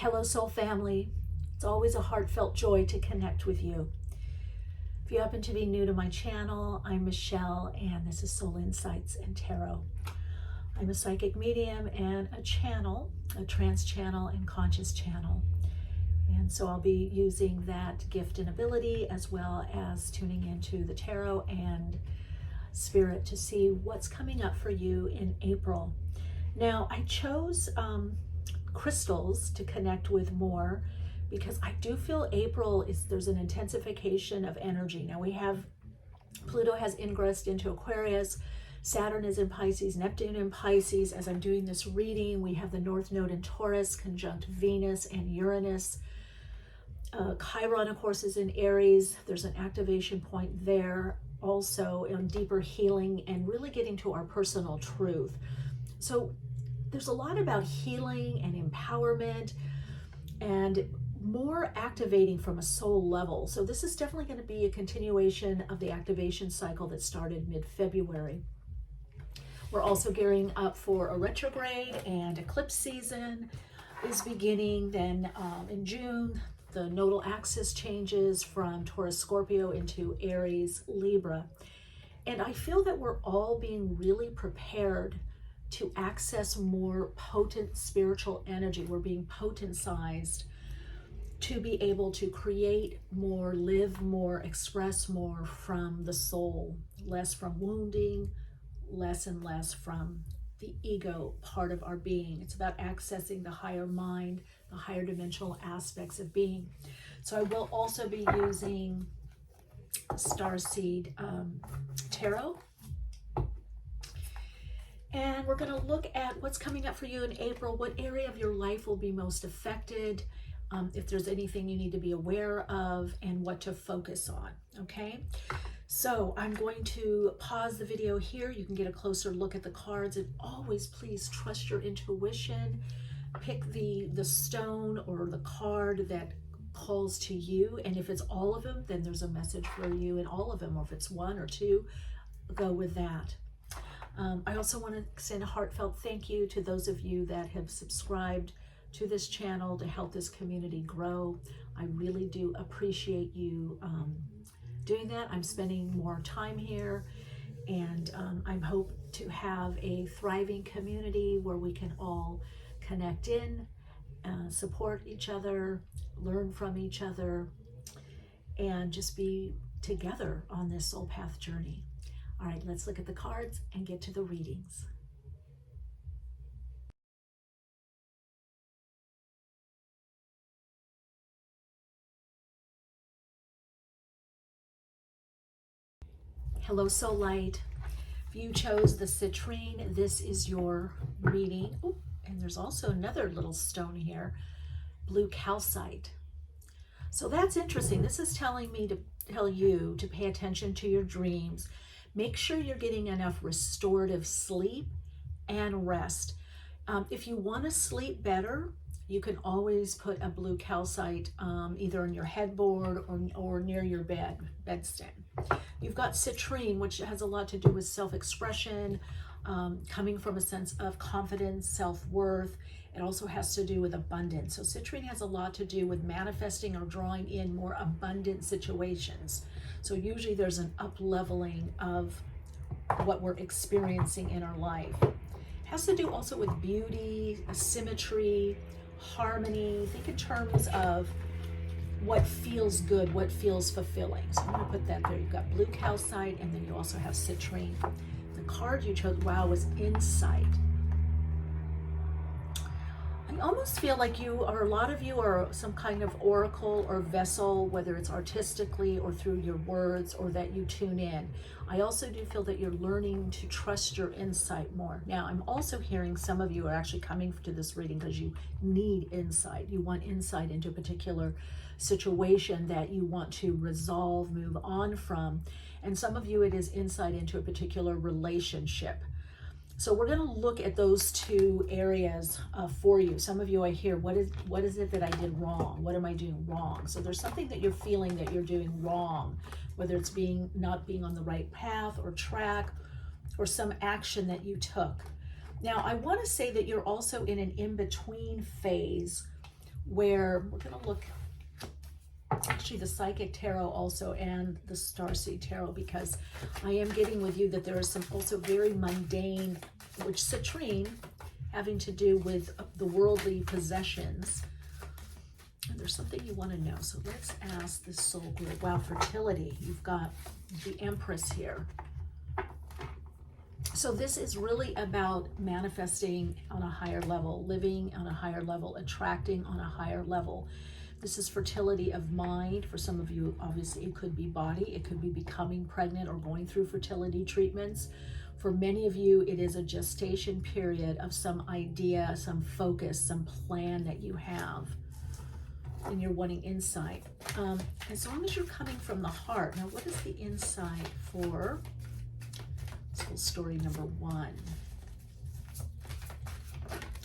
Hello, soul family. It's always a heartfelt joy to connect with you. If you happen to be new to my channel, I'm Michele, and this is Soul Insights and Tarot. I'm a psychic medium and a channel, a trance channel and conscious channel. And so I'll be using that gift and ability as well as tuning into the tarot and spirit to see what's coming up for you in April. Now, I chose crystals to connect with more because I do feel April there's an intensification of energy. Now we have Pluto has ingressed into Aquarius, Saturn is in Pisces, Neptune in Pisces. As I'm doing this reading, we have the North Node in Taurus conjunct Venus and Uranus. Chiron, of course, is in Aries. There's an activation point there also in deeper healing and really getting to our personal truth. So there's a lot about healing and empowerment and more activating from a soul level. So this is definitely going to be a continuation of the activation cycle that started mid-February. We're also gearing up for a retrograde, and eclipse season is beginning. Then in June, the nodal axis changes from Taurus Scorpio into Aries Libra. And I feel that we're all being really prepared to access more potent spiritual energy. We're being potentized to be able to create more, live more, express more from the soul, less from wounding, less and less from the ego part of our being. It's about accessing the higher mind, the higher dimensional aspects of being. So I will also be using Starseed Tarot. And we're going to look at what's coming up for you in April, what area of your life will be most affected, if there's anything you need to be aware of, and what to focus on, okay? So I'm going to pause the video here. You can get a closer look at the cards, and always please trust your intuition. Pick the stone or the card that calls to you, and if it's all of them, then there's a message for you in all of them, or if it's one or two, go with that. I also want to send a heartfelt thank you to those of you that have subscribed to this channel to help this community grow. I really do appreciate you doing that. I'm spending more time here, and I hope to have a thriving community where we can all connect in, support each other, learn from each other, and just be together on this soul path journey. All right, let's look at the cards and get to the readings. Hello, Soul Light. If you chose the Citrine, this is your reading. Oh, and there's also another little stone here, blue calcite. So that's interesting. This is telling me to tell you to pay attention to your dreams. Make sure you're getting enough restorative sleep and rest. If you want to sleep better, you can always put a blue calcite either on your headboard or near your bedstand. You've got citrine, which has a lot to do with self-expression, coming from a sense of confidence, self-worth. It also has to do with abundance. So citrine has a lot to do with manifesting or drawing in more abundant situations. So usually there's an up-leveling of what we're experiencing in our life. It has to do also with beauty, symmetry, harmony. Think in terms of what feels good, what feels fulfilling. So I'm going to put that there. You've got blue calcite, and then you also have citrine. The card you chose, wow, was insight. I almost feel like a lot of you are some kind of oracle or vessel, whether it's artistically or through your words, or that you tune in. I also do feel that you're learning to trust your insight more. Now, I'm also hearing some of you are actually coming to this reading because you need insight. You want insight into a particular situation that you want to resolve, move on from. And some of you, it is insight into a particular relationship. So we're going to look at those two areas for you. Some of you, I hear, what is it that I did wrong? What am I doing wrong? So there's something that you're feeling that you're doing wrong, whether it's not being on the right path or track, or some action that you took. Now, I want to say that you're also in an in-between phase where we're going to look actually the Psychic Tarot also and the Starseed Tarot, because I am getting with you that there are some also very mundane, which Citrine, having to do with the worldly possessions. And there's something you want to know. So let's ask this soul group. Wow, fertility. You've got the Empress here. So this is really about manifesting on a higher level, living on a higher level, attracting on a higher level. This is fertility of mind. For some of you, obviously, it could be body. It could be becoming pregnant or going through fertility treatments. For many of you, it is a gestation period of some idea, some focus, some plan that you have, and you're wanting insight. As long as you're coming from the heart. Now, what is the insight for soul story number 1?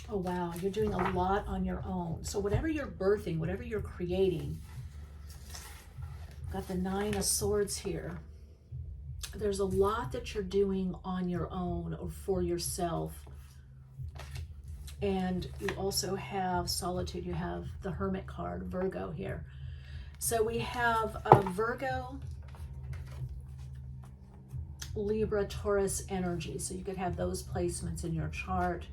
Oh, wow, you're doing a lot on your own. So whatever you're birthing, whatever you're creating, got the 9 of Swords here. There's a lot that you're doing on your own or for yourself. And you also have solitude. You have the Hermit card, Virgo here. So we have Virgo, Libra, Taurus energy. So you could have those placements in your chart.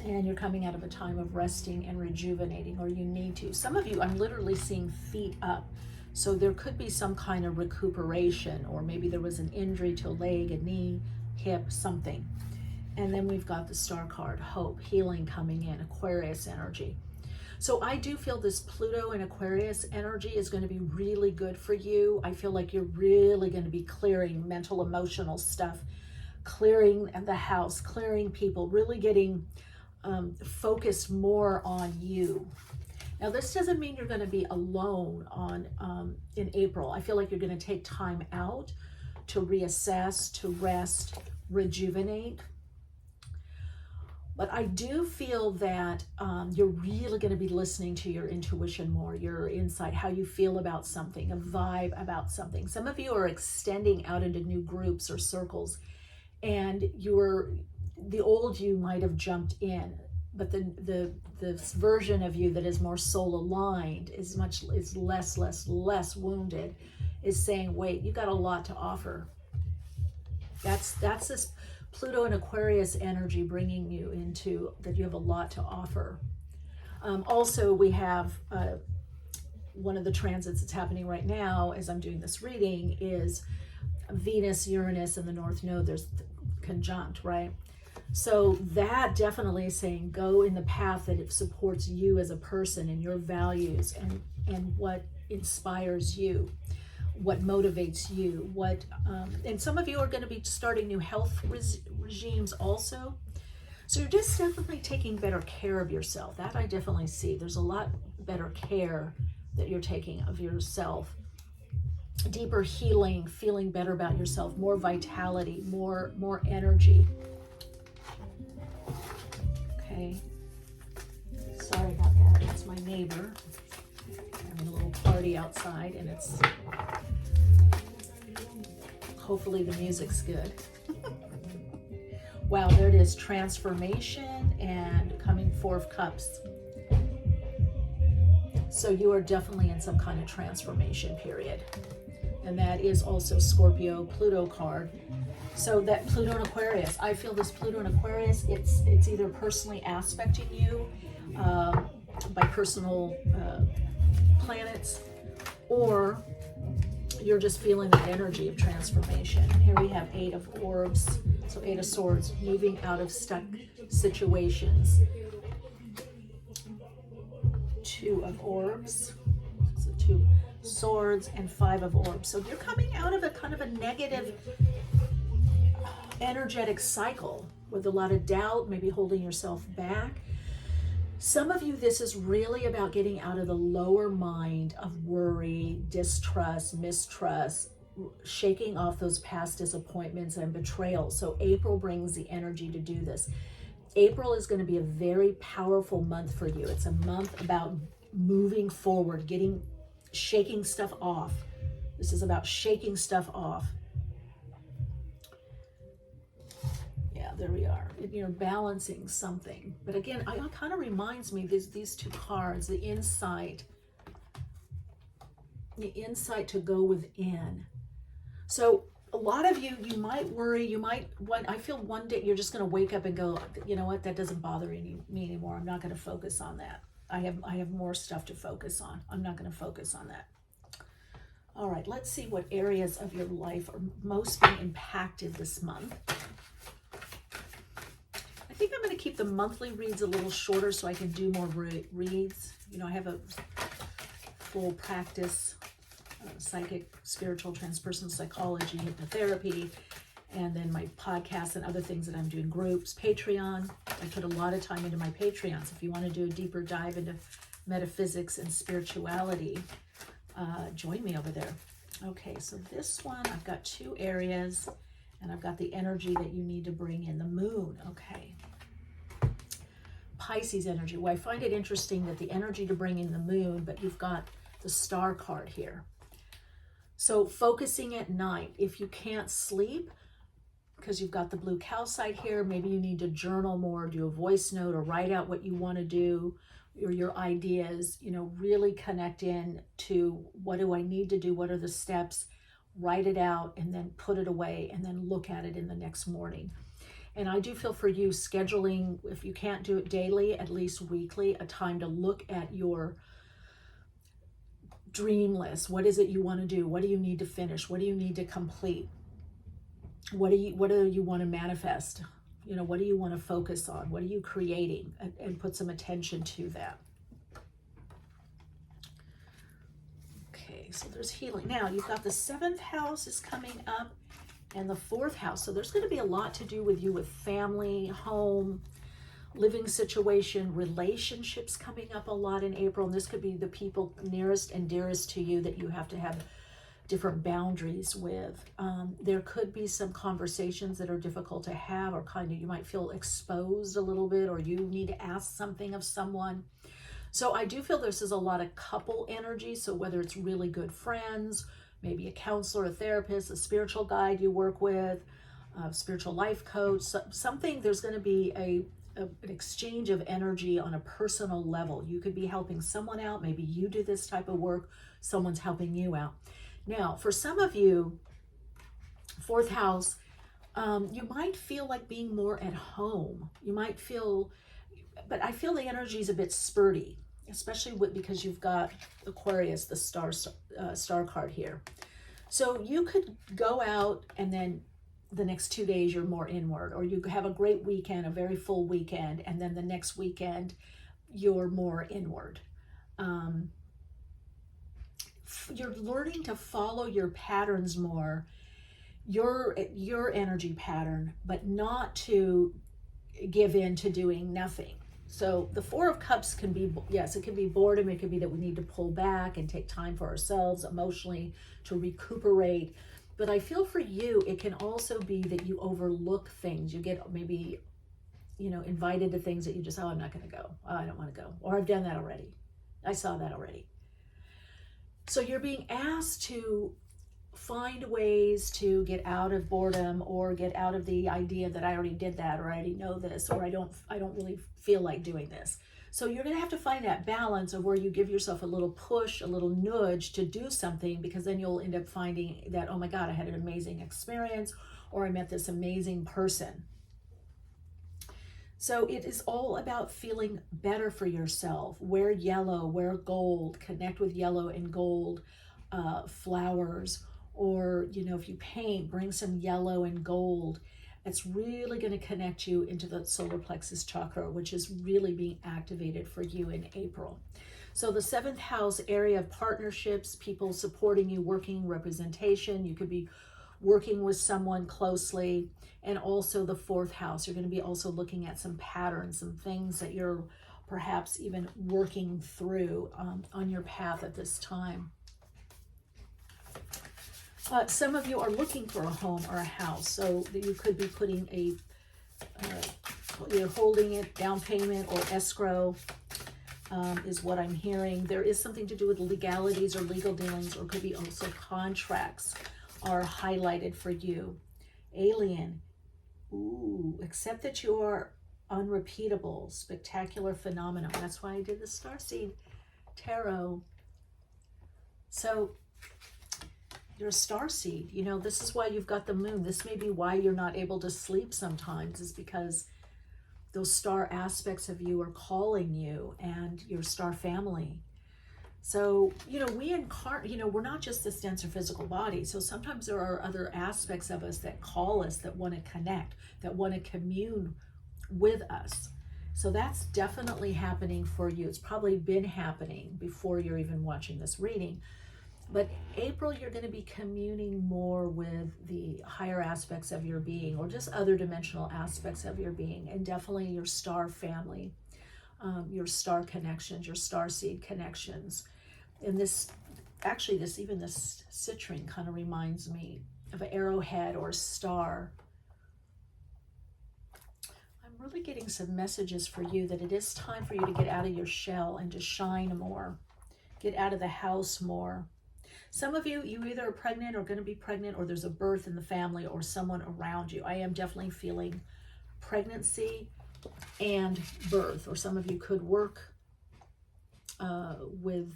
And you're coming out of a time of resting and rejuvenating, or you need to. Some of you, I'm literally seeing feet up. So there could be some kind of recuperation, or maybe there was an injury to a leg, a knee, hip, something. And then we've got the Star card, hope, healing coming in, Aquarius energy. So I do feel this Pluto and Aquarius energy is going to be really good for you. I feel like you're really going to be clearing mental, emotional stuff, clearing the house, clearing people, really getting focused more on you. Now, this doesn't mean you're going to be alone in April. I feel like you're going to take time out to reassess, to rest, rejuvenate. But I do feel that you're really going to be listening to your intuition more, your insight, how you feel about something, a vibe about something. Some of you are extending out into new groups or circles, and the old you might have jumped in, but the version of you that is more soul aligned is less wounded, is saying, wait, you got a lot to offer. That's this Pluto and Aquarius energy bringing you into that you have a lot to offer. Also, we have one of the transits that's happening right now as I'm doing this reading is Venus, Uranus, and the North Node. There's conjunct, right? So that definitely is saying go in the path that it supports you as a person and your values and what inspires you, what motivates you, and some of you are going to be starting new health regimes also. So you're just definitely taking better care of yourself. That I definitely see. There's a lot better care that you're taking of yourself. Deeper healing, feeling better about yourself, more vitality, more energy. Okay. Sorry about that. That's my neighbor having a little party outside, and it's hopefully the music's good. Wow, there it is, transformation and coming 4 of Cups. So you are definitely in some kind of transformation period. And that is also Scorpio, Pluto card. So that Pluto and Aquarius, I feel this Pluto and Aquarius, it's either personally aspecting you by personal planets, or you're just feeling that energy of transformation. Here we have 8 of Orbs, so 8 of Swords, moving out of stuck situations. 2 of Orbs, so 2 Swords, and 5 of Orbs. So you're coming out of a kind of a negative energetic cycle with a lot of doubt, maybe holding yourself back. Some of you, this is really about getting out of the lower mind of worry, distrust, mistrust, shaking off those past disappointments and betrayals. So April brings the energy to do this. April is going to be a very powerful month for you. It's a month about moving forward, shaking stuff off. This is about shaking stuff off. Yeah, there we are. You're balancing something. But again, it kind of reminds me, these two cards, the insight to go within. So a lot of you might worry, I feel one day you're just going to wake up and go, you know what, that doesn't bother me anymore. I'm not going to focus on that. I have more stuff to focus on. I'm not going to focus on that. All right, let's see what areas of your life are most being impacted this month. I think I'm going to keep the monthly reads a little shorter so I can do more reads. You know, I have a full practice, psychic, spiritual, transpersonal psychology, hypnotherapy, and then my podcasts and other things that I'm doing, groups, Patreon. I put a lot of time into my Patreons. If you want to do a deeper dive into metaphysics and spirituality, join me over there. Okay, so this one, I've got 2 areas, and I've got the energy that you need to bring in, the moon. Okay. Pisces energy. Well, I find it interesting that the energy to bring in the moon, but you've got the star card here. So focusing at night, if you can't sleep, because you've got the blue calcite here, maybe you need to journal more, do a voice note, or write out what you want to do, or your ideas, you know, really connect in to what do I need to do, what are the steps, write it out, and then put it away, and then look at it in the next morning. And I do feel for you, scheduling, if you can't do it daily, at least weekly, a time to look at your dream list. What is it you want to do? What do you need to finish? What do you need to complete? What do you want to manifest? You know, what do you want to focus on? What are you creating? And put some attention to that. Okay, so there's healing. Now, you've got the 7th house is coming up and the 4th house. So there's going to be a lot to do with you with family, home, living situation, relationships coming up a lot in April. And this could be the people nearest and dearest to you that you have to have different boundaries with. There could be some conversations that are difficult to have, or kind of you might feel exposed a little bit, or you need to ask something of someone. So I do feel this is a lot of couple energy. So whether it's really good friends, maybe a counselor, a therapist, a spiritual guide you work with, a spiritual life coach, something, there's going to be an exchange of energy on a personal level. You could be helping someone out. Maybe you do this type of work. Someone's helping you out. Now, for some of you, 4th house, you might feel like being more at home. You might feel, but I feel the energy is a bit spurty, especially because you've got Aquarius, the star card here. So you could go out and then the next 2 days you're more inward, or you have a great weekend, a very full weekend, and then the next weekend you're more inward. You're learning to follow your patterns more, your energy pattern, but not to give in to doing nothing. So the 4 of Cups can be, yes, it can be boredom. It could be that we need to pull back and take time for ourselves emotionally to recuperate. But I feel for you, it can also be that you overlook things. You get maybe, you know, invited to things that you just, oh, I'm not going to go. Oh, I don't want to go. Or I've done that already. I saw that already. So you're being asked to find ways to get out of boredom, or get out of the idea that I already did that, or I already know this, or I don't really feel like doing this. So you're going to have to find that balance of where you give yourself a little push, a little nudge to do something, because then you'll end up finding that, oh my God, I had an amazing experience, or I met this amazing person. So it is all about feeling better for yourself. Wear yellow, wear gold, connect with yellow and gold flowers, or, you know, if you paint, bring some yellow and gold. It's really going to connect you into the solar plexus chakra, which is really being activated for you in April. So the 7th house area of partnerships, people supporting you, working representation. You could be working with someone closely. And also the 4th house, you're going to be also looking at some patterns, some things that you're perhaps even working through on your path at this time. Some of you are looking for a home or a house, so that you could be putting you're holding it, down payment or escrow is what I'm hearing. There is something to do with legalities or legal dealings, or could be also contracts are highlighted for you. Alien, Ooh, accept that you are unrepeatable, spectacular phenomenon. That's why I did the Starseed Tarot. So you're a starseed. You know, this is why you've got the moon. This may be why you're not able to sleep sometimes, is because those star aspects of you are calling you and your star family. So, you know, we incarnate, you know, we're not just this denser physical body. So sometimes there are other aspects of us that call us, that want to connect, that want to commune with us. So that's definitely happening for you. It's probably been happening before you're even watching this reading. But April, you're going to be communing more with the higher aspects of your being, or just other dimensional aspects of your being, and definitely your star family, your star connections, your star seed connections. And this, actually, this citrine kind of reminds me of an arrowhead or a star. I'm really getting some messages for you that it is time for you to get out of your shell and to shine more, get out of the house more. Some of you either are pregnant or going to be pregnant, or there's a birth in the family or someone around you. I am definitely feeling pregnancy and birth, or some of you could work with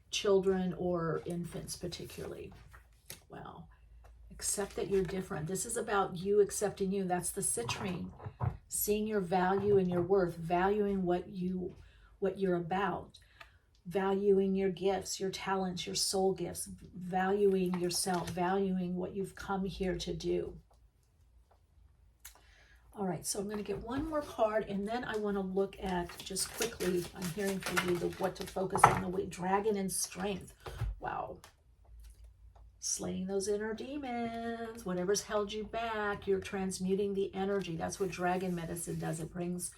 children or infants particularly. Wow. Accept that you're different. This is about you accepting you. That's the citrine. Seeing your value and your worth, valuing what you're about, valuing your gifts, your talents, your soul gifts, valuing yourself, valuing what you've come here to do. All right, so I'm going to get one more card, and then I want to look at, just quickly, I'm hearing from you what to focus on the week. Dragon and strength. Wow. Slaying those inner demons, whatever's held you back, you're transmuting the energy. That's what dragon medicine does. It brings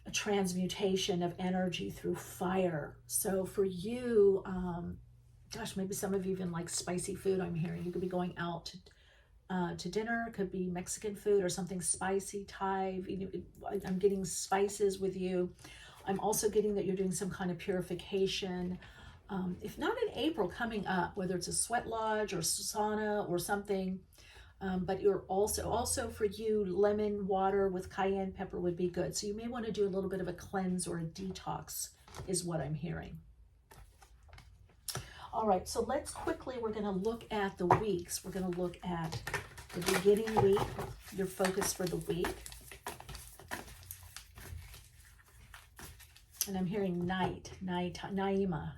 a transmutation of energy through fire. So for you, gosh, maybe some of you even like spicy food. I'm hearing you could be going out to dinner. It could be Mexican food or something spicy, Thai. I'm getting spices with you. I'm also getting that you're doing some kind of purification. If not in April, coming up, whether it's a sweat lodge or sauna or something. But you're also for you, lemon water with cayenne pepper would be good. So you may want to do a little bit of a cleanse or a detox is what I'm hearing. All right, so let's quickly, we're going to look at the weeks. We're going to look at the beginning week, your focus for the week. And I'm hearing Naima,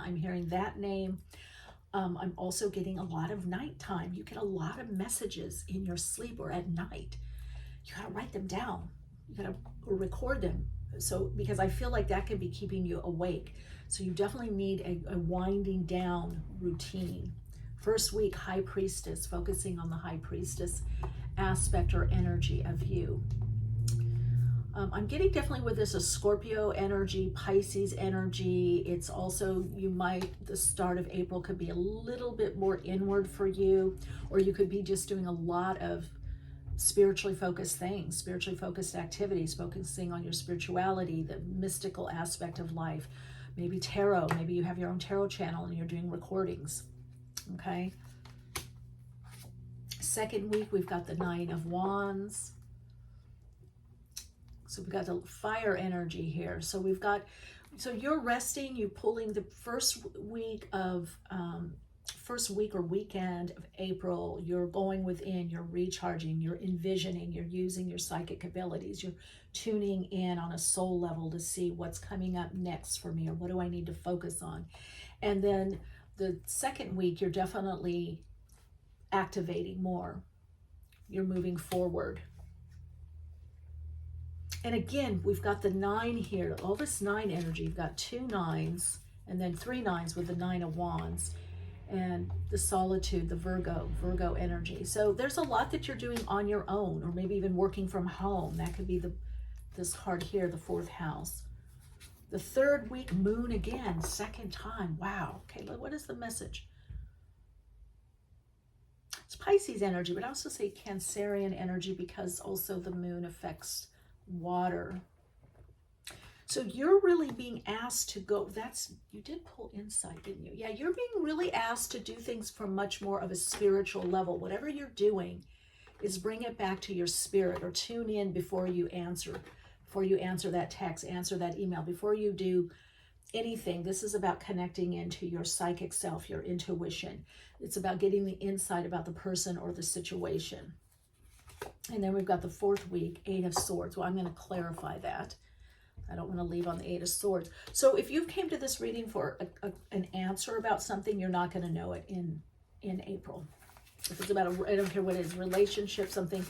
I'm hearing that name. I'm also getting a lot of nighttime. You get a lot of messages in your sleep or at night. You got to write them down. You got to record them. So, because I feel like that can be keeping you awake. So you definitely need a winding down routine. First week, High Priestess, focusing on the High Priestess aspect or energy of you. I'm getting definitely with this a Scorpio energy, Pisces energy. It's also, the start of April could be a little bit more inward for you, or you could be just doing a lot of spiritually focused things, spiritually focused activities, focusing on your spirituality, the mystical aspect of life. Maybe tarot, maybe you have your own tarot channel and you're doing recordings, okay? Second week, we've got the Nine of Wands. So we've got the fire energy here. So you're resting, you're pulling the first week or weekend of April, you're going within, you're recharging, you're envisioning, you're using your psychic abilities, you're tuning in on a soul level to see what's coming up next for me, or what do I need to focus on. And then the second week, you're definitely activating more. You're moving forward. And again, we've got the 9 here, all this 9 energy. You've got 2 9s and then 3 9s with the 9 of Wands and the solitude, the Virgo energy. So there's a lot that you're doing on your own, or maybe even working from home. That could be this card here, the 4th house. The third week, moon again, second time. Wow. Okay, what is the message? It's Pisces energy, but I also say Cancerian energy because also the moon affects water. So you're really being asked to go, you did pull insight, didn't you? Yeah, you're being really asked to do things from much more of a spiritual level. Whatever you're doing, is bring it back to your spirit, or tune in before you answer that text, answer that email, before you do anything. This is about connecting into your psychic self, your intuition. It's about getting the insight about the person or the situation. And then we've got the 4th week, 8 of Swords. Well, I'm going to clarify that. I don't want to leave on the 8 of Swords. So if you came to this reading for an answer about something, you're not going to know it in April. If it's about I don't care what it is, relationship, something.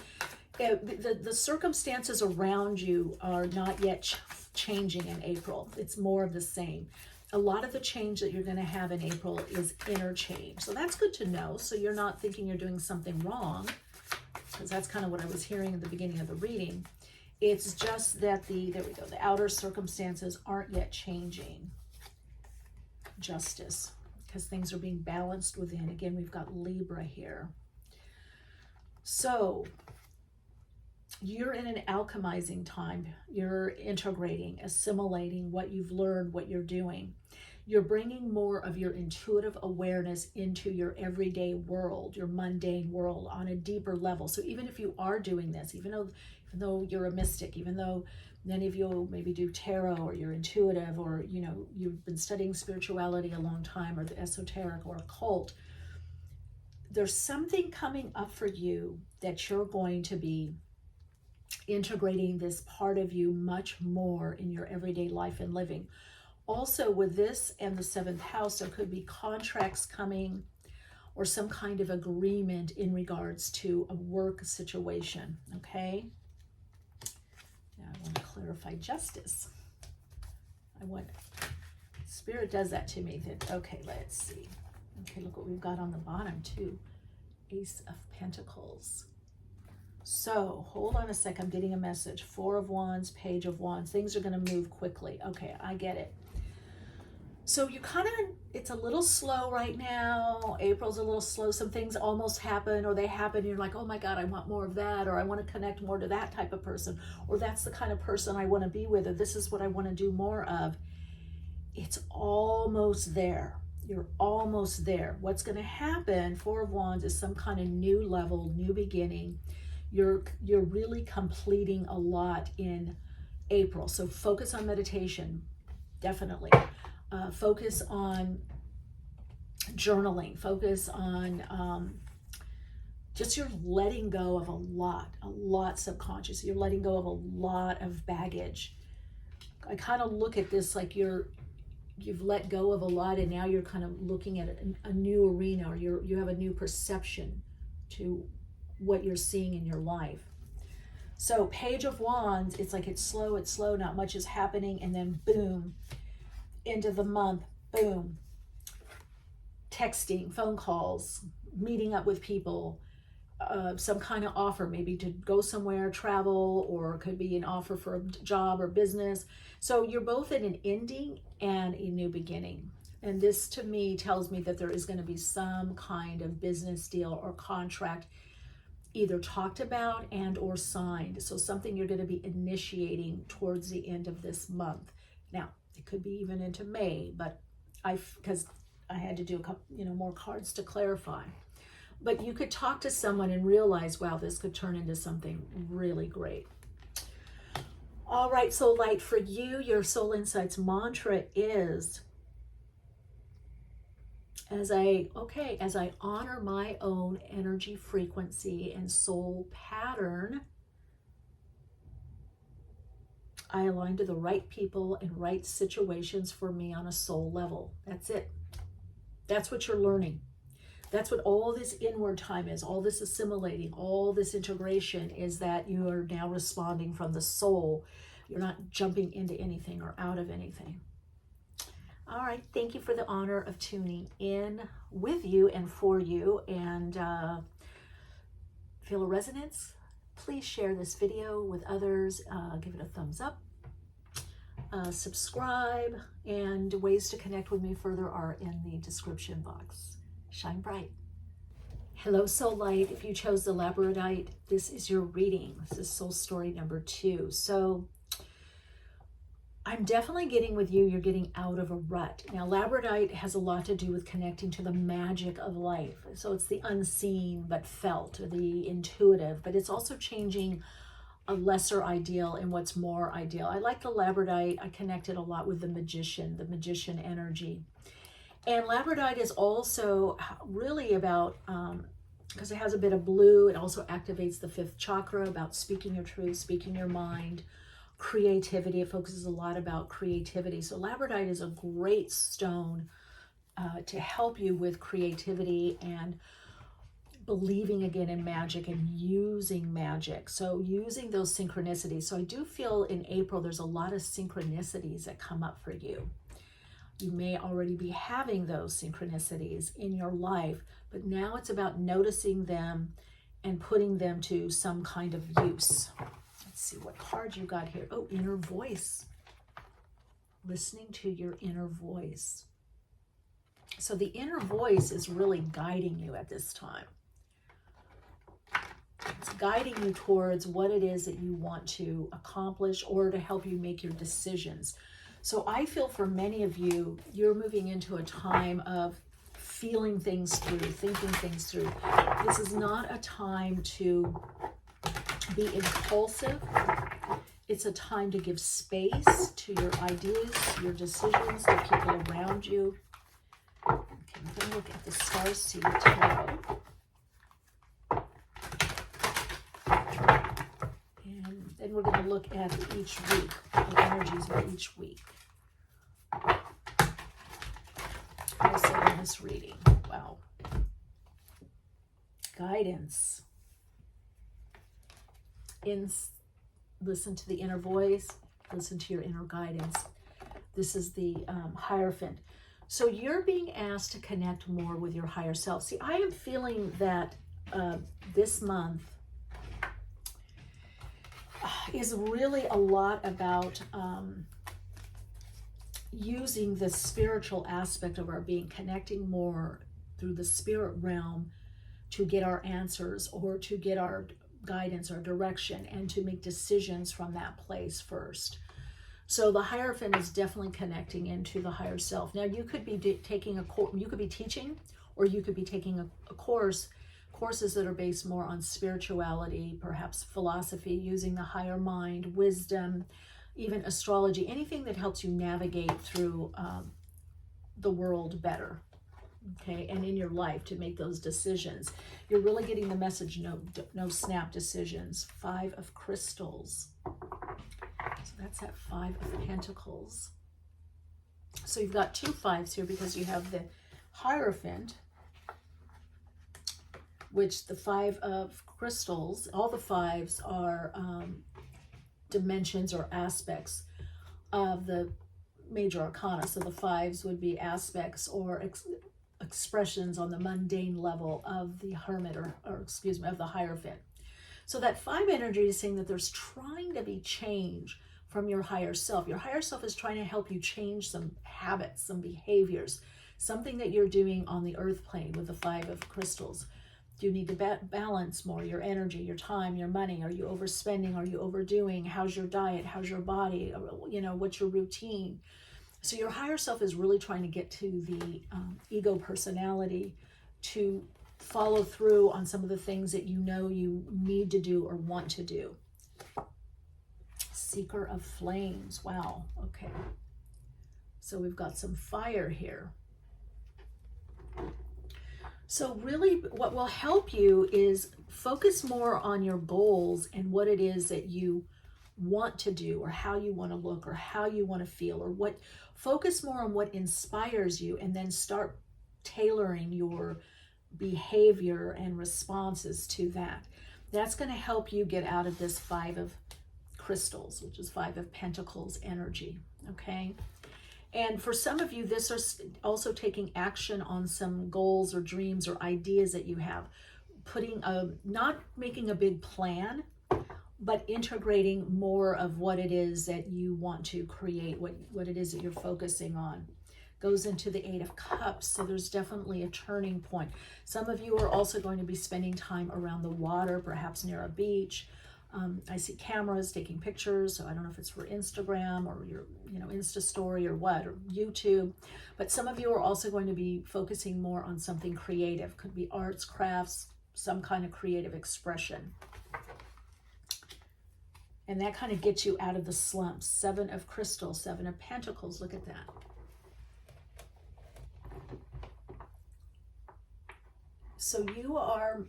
The circumstances around you are not yet changing in April. It's more of the same. A lot of the change that you're going to have in April is inner change. So that's good to know. So you're not thinking you're doing something wrong, because that's kind of what I was hearing in the beginning of the reading. It's just that there we go, the outer circumstances aren't yet changing. Justice, because things are being balanced within. Again, we've got Libra here. So you're in an alchemizing time. You're integrating, assimilating what you've learned, what you're doing. You're bringing more of your intuitive awareness into your everyday world, your mundane world, on a deeper level. So even if you are doing this, even though you're a mystic, even though many of you maybe do tarot, or you're intuitive, or you've been studying spirituality a long time, or the esoteric or occult, there's something coming up for you that you're going to be integrating this part of you much more in your everyday life and living. Also, with this and the 7th house, there could be contracts coming, or some kind of agreement in regards to a work situation, okay? Now I want to clarify justice. Spirit does that to me. Okay, let's see. Okay, look what we've got on the bottom too. Ace of Pentacles. So hold on a sec, I'm getting a message. 4 of Wands, Page of Wands. Things are going to move quickly. Okay, I get it. So you it's a little slow right now. April's a little slow. Some things almost happen, or they happen. You're like, oh my God, I want more of that, or I want to connect more to that type of person, or that's the kind of person I want to be with, or this is what I want to do more of. It's almost there. You're almost there. What's going to happen, 4 of Wands, is some kind of new level, new beginning. You're really completing a lot in April. So focus on meditation, definitely. Focus on journaling. Focus on just you're letting go of a lot subconscious. You're letting go of a lot of baggage. I kind of look at this like you've let go of a lot, and now you're kind of looking at a new arena, or you have a new perception to what you're seeing in your life. So Page of Wands, it's like it's slow, not much is happening, and then boom, end of the month, boom, texting, phone calls, meeting up with people, some kind of offer, maybe to go somewhere, travel, or it could be an offer for a job or business. So you're both in an ending and a new beginning. And this to me tells me that there is going to be some kind of business deal or contract either talked about and or signed. So something you're going to be initiating towards the end of this month. Now, it could be even into May, but because I had to do a couple, more cards to clarify. But you could talk to someone and realize, wow, this could turn into something really great. All right, Soul Light, for you, your Soul Insights mantra is, as I honor my own energy frequency and soul pattern, I align to the right people and right situations for me on a soul level. That's it. That's what you're learning. That's what all this inward time is, all this assimilating, all this integration is, that you are now responding from the soul. You're not jumping into anything or out of anything. All right, thank you for the honor of tuning in with you and for you. And feel a resonance? Please share this video with others. Give it a thumbs up. Subscribe, and ways to connect with me further are in the description box. Shine bright. Hello, Soul Light. If you chose the Labradorite, this is your reading. This is Soul Story number 2. So I'm definitely getting with you, you're getting out of a rut. Now, Labradorite has a lot to do with connecting to the magic of life. So it's the unseen but felt, or the intuitive, but it's also changing a lesser ideal and what's more ideal. I like the Labradorite. I connected a lot with the magician energy. And Labradorite is also really about, because it has a bit of blue, it also activates the 5th chakra, about speaking your truth, speaking your mind, creativity. It focuses a lot about creativity. So Labradorite is a great stone to help you with creativity and believing again in magic and using magic. So using those synchronicities. So I do feel in April there's a lot of synchronicities that come up for you. You may already be having those synchronicities in your life, but now it's about noticing them and putting them to some kind of use. Let's see what card you got here. Oh, inner voice. Listening to your inner voice. So the inner voice is really guiding you at this time. It's guiding you towards what it is that you want to accomplish or to help you make your decisions. So I feel for many of you, you're moving into a time of feeling things through, thinking things through. This is not a time to be impulsive. It's a time to give space to your ideas, your decisions, the people around you. Okay, I'm going to look at the Starseed Tarot. And then we're going to look at each week, the energies of each week. Also in this reading, wow. Guidance. Listen to the inner voice, listen to your inner guidance. This is the Hierophant. So you're being asked to connect more with your higher self. See, I am feeling that this month is really a lot about using the spiritual aspect of our being, connecting more through the spirit realm to get our answers or to get our guidance or direction, and to make decisions from that place first. So the Hierophant is definitely connecting into the higher self. Now you could be taking a course, you could be teaching, or you could be taking a courses that are based more on spirituality, perhaps philosophy, using the higher mind, wisdom, even astrology, anything that helps you navigate through the world better. Okay, and in your life to make those decisions. You're really getting the message, no snap decisions. 5 of Crystals. So that's that 5 of Pentacles. So you've got 2 5s here because you have the Hierophant, which the 5 of Crystals, all the 5s are dimensions or aspects of the major arcana. So the 5s would be aspects or expressions on the mundane level of the Hermit, or excuse me, of the Hierophant. So that 5 energy is saying that there's trying to be change from your higher self. Your higher self is trying to help you change some habits, some behaviors, something that you're doing on the earth plane with the 5 of Crystals. Do you need to balance more your energy, your time, your money? Are you overspending? Are you overdoing? How's your diet? How's your body? You know, what's your routine? So your higher self is really trying to get to the ego personality to follow through on some of the things that you know you need to do or want to do. Seeker of Flames. Wow. Okay. So we've got some fire here. So really what will help you is focus more on your goals and what it is that you want to do, or how you want to look, or how you want to feel, or what. Focus more on what inspires you, and then start tailoring your behavior and responses to that. That's going to help you get out of this 5 of Crystals, which is 5 of Pentacles energy. Okay. And for some of you, this is also taking action on some goals or dreams or ideas that you have. Not making a big plan, but integrating more of what it is that you want to create, what it is that you're focusing on. Goes into the 8 of Cups, so there's definitely a turning point. Some of you are also going to be spending time around the water, perhaps near a beach, I see cameras taking pictures, so I don't know if it's for Instagram or your, Insta story or what, or YouTube. But some of you are also going to be focusing more on something creative. Could be arts, crafts, some kind of creative expression. And that kind of gets you out of the slumps. 7 of crystals, 7 of pentacles. Look at that. So you are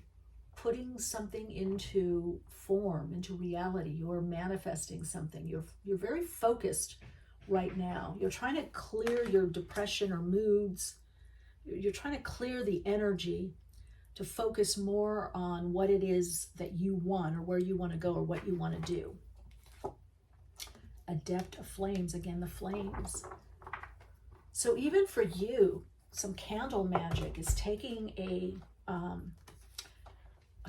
putting something into form, into reality. You're manifesting something. You're very focused right now. You're trying to clear your depression or moods. You're trying to clear the energy to focus more on what it is that you want, or where you want to go, or what you want to do. Adept of flames, again, the flames. So even for you, some candle magic is taking a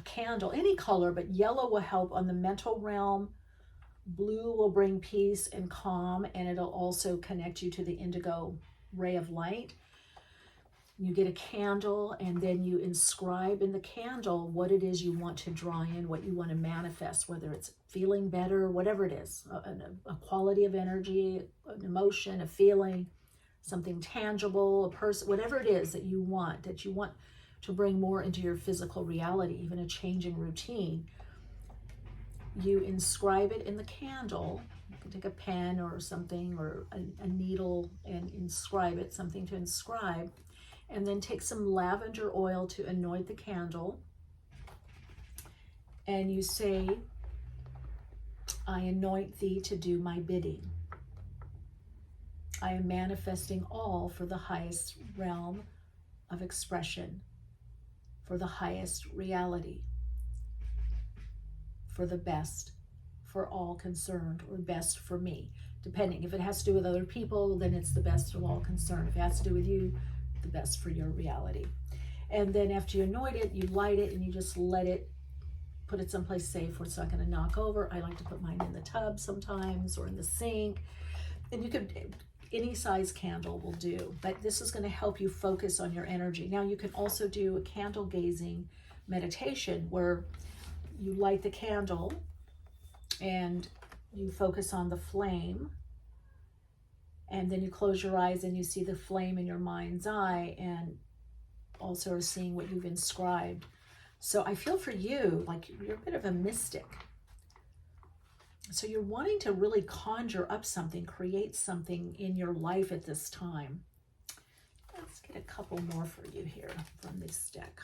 candle, any color, but yellow will help on the mental realm. Blue will bring peace and calm, and it'll also connect you to the indigo ray of light. You get a candle, and then you inscribe in the candle what it is you want to draw in, what you want to manifest, whether it's feeling better, whatever it is, a quality of energy, an emotion, a feeling, something tangible, a person, whatever it is that you want to bring more into your physical reality, even a change in routine. You inscribe it in the candle. You can take a pen or something, or a needle, and inscribe it, something to inscribe. And then take some lavender oil to anoint the candle. And you say, I anoint thee to do my bidding. I am manifesting all for the highest realm of expression, for the highest reality, for the best for all concerned, or best for me. Depending, if it has to do with other people, then it's the best of all concerned. If it has to do with you, the best for your reality. And then after you anoint it, you light it, and you just let it, put it someplace safe where it's not going to knock over. I like to put mine in the tub sometimes, or in the sink. And you could, any size candle will do, but this is going to help you focus on your energy. Now you can also do a candle gazing meditation, where you light the candle and you focus on the flame, and then you close your eyes and you see the flame in your mind's eye, and also are seeing what you've inscribed. So I feel for you, like you're a bit of a mystic. So you're wanting to really conjure up something, create something in your life at this time. Let's get a couple more for you here from this deck.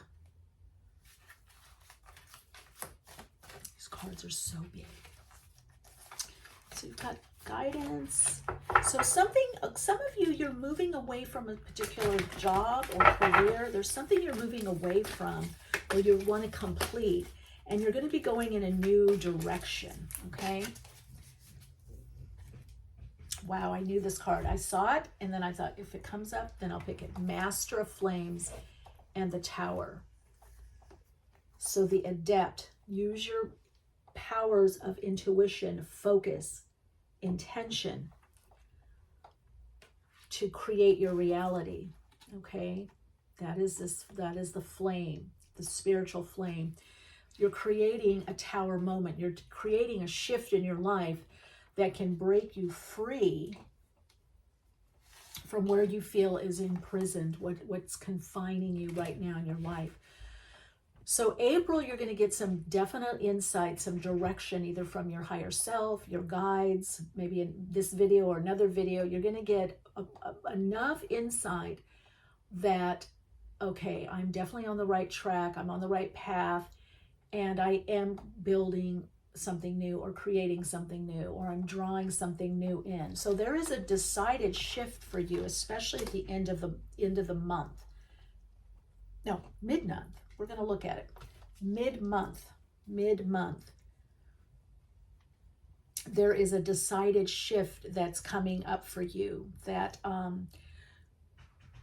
These cards are so big. So you've got guidance. So some of you, you're moving away from a particular job or career. There's something you're moving away from, or you want to complete, and you're going to be going in a new direction, okay? Wow, I knew this card. I saw it, and then I thought, if it comes up, then I'll pick it. Master of Flames and the Tower. So the Adept, use your powers of intuition, focus, intention to create your reality, okay? That is the flame, the spiritual flame. You're creating a tower moment. You're creating a shift in your life that can break you free from where you feel is imprisoned, what's confining you right now in your life. So April, you're going to get some definite insight, some direction, either from your higher self, your guides, maybe in this video or another video. You're going to get enough insight that, okay, I'm definitely on the right track, I'm on the right path, and I am building something new, or creating something new, or I'm drawing something new in. So there is a decided shift for you, especially at the end of the month. No, mid-month. We're going to look at it. Mid-month. There is a decided shift that's coming up for you. That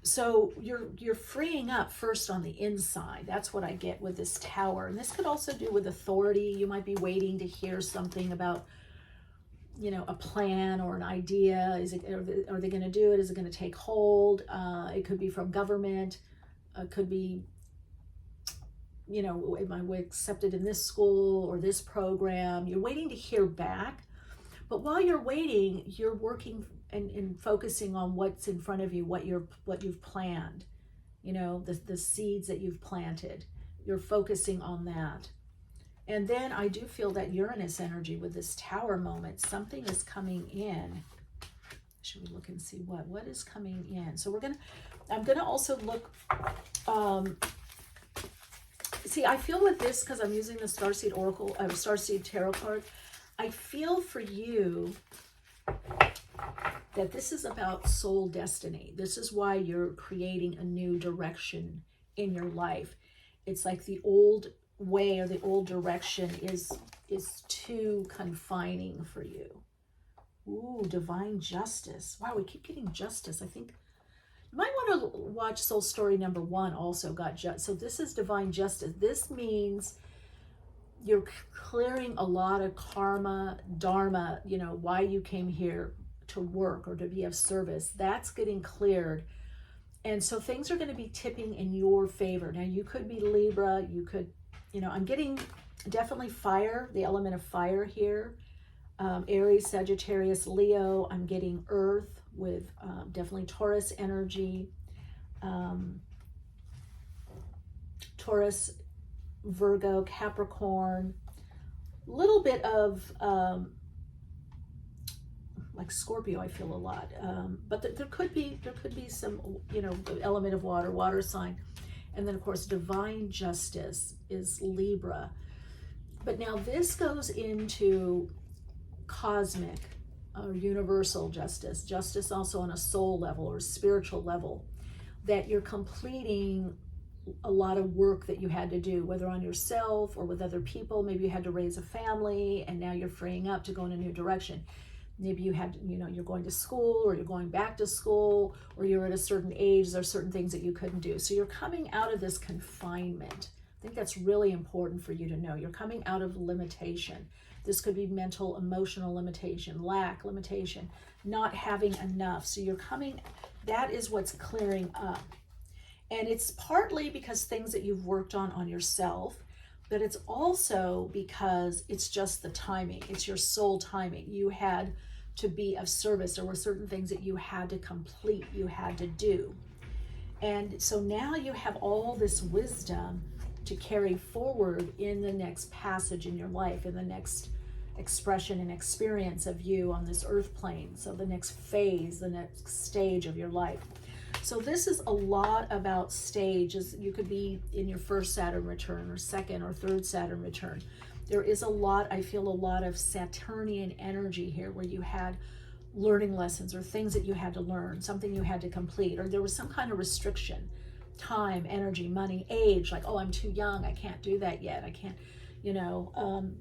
so you're freeing up first on the inside. That's what I get with this Tower. And this could also do with authority. You might be waiting to hear something about, a plan or an idea. Are they going to do it? Is it going to take hold? It could be from government. It could be you know, am I accepted in this school or this program? You're waiting to hear back. But while you're waiting, you're working and focusing on what's in front of you, what you've planned, you know, the seeds that you've planted. You're focusing on that. And then I do feel that Uranus energy with this Tower moment, something is coming in. Should we look and see what is coming in? So I'm gonna also look, see, I feel with this, because I'm using the Starseed Oracle, Starseed Tarot card, I feel for you that this is about soul destiny. This is why you're creating a new direction in your life. It's like the old way or the old direction is too confining for you. Ooh, divine justice. Wow, we keep getting justice. I think you might want to watch Soul Story number 1 also got justice. So this is divine justice. This means you're clearing a lot of karma, dharma, you know, why you came here to work or to be of service. That's getting cleared. And so things are going to be tipping in your favor. Now, you could be Libra, you could, you know, I'm getting definitely fire, the element of fire here. Aries, Sagittarius, Leo. I'm getting Earth with definitely Taurus energy. Taurus, Virgo, Capricorn. Little bit of like Scorpio, I feel a lot. But there could be some, you know, element of water sign. And then, of course, divine justice is Libra. But now this goes into cosmic or universal justice also on a soul level or spiritual level, that you're completing a lot of work that you had to do, whether on yourself or with other people. Maybe you had to raise a family and now you're freeing up to go in a new direction. Maybe you had, you know, you're going to school or you're going back to school or you're at a certain age, there's certain things that you couldn't do. So you're coming out of this confinement. I think that's really important for you to know. You're coming out of limitation. This could be mental, emotional limitation, lack, limitation, not having enough. So you're coming, that is what's clearing up. And it's partly because things that you've worked on yourself, but it's also because it's just the timing. It's your soul timing. You had to be of service. There were certain things that you had to complete, you had to do. And so now you have all this wisdom to carry forward in the next passage in your life, in the next expression and experience of you on this earth plane. So the next phase, the next stage of your life. So this is a lot about stages. You could be in your first Saturn return or second or third Saturn return. There is a lot, I feel a lot of Saturnian energy here where you had learning lessons or things that you had to learn, something you had to complete, or there was some kind of restriction, time, energy, money, age, like, oh, I'm too young, I can't do that yet, I can't, you know.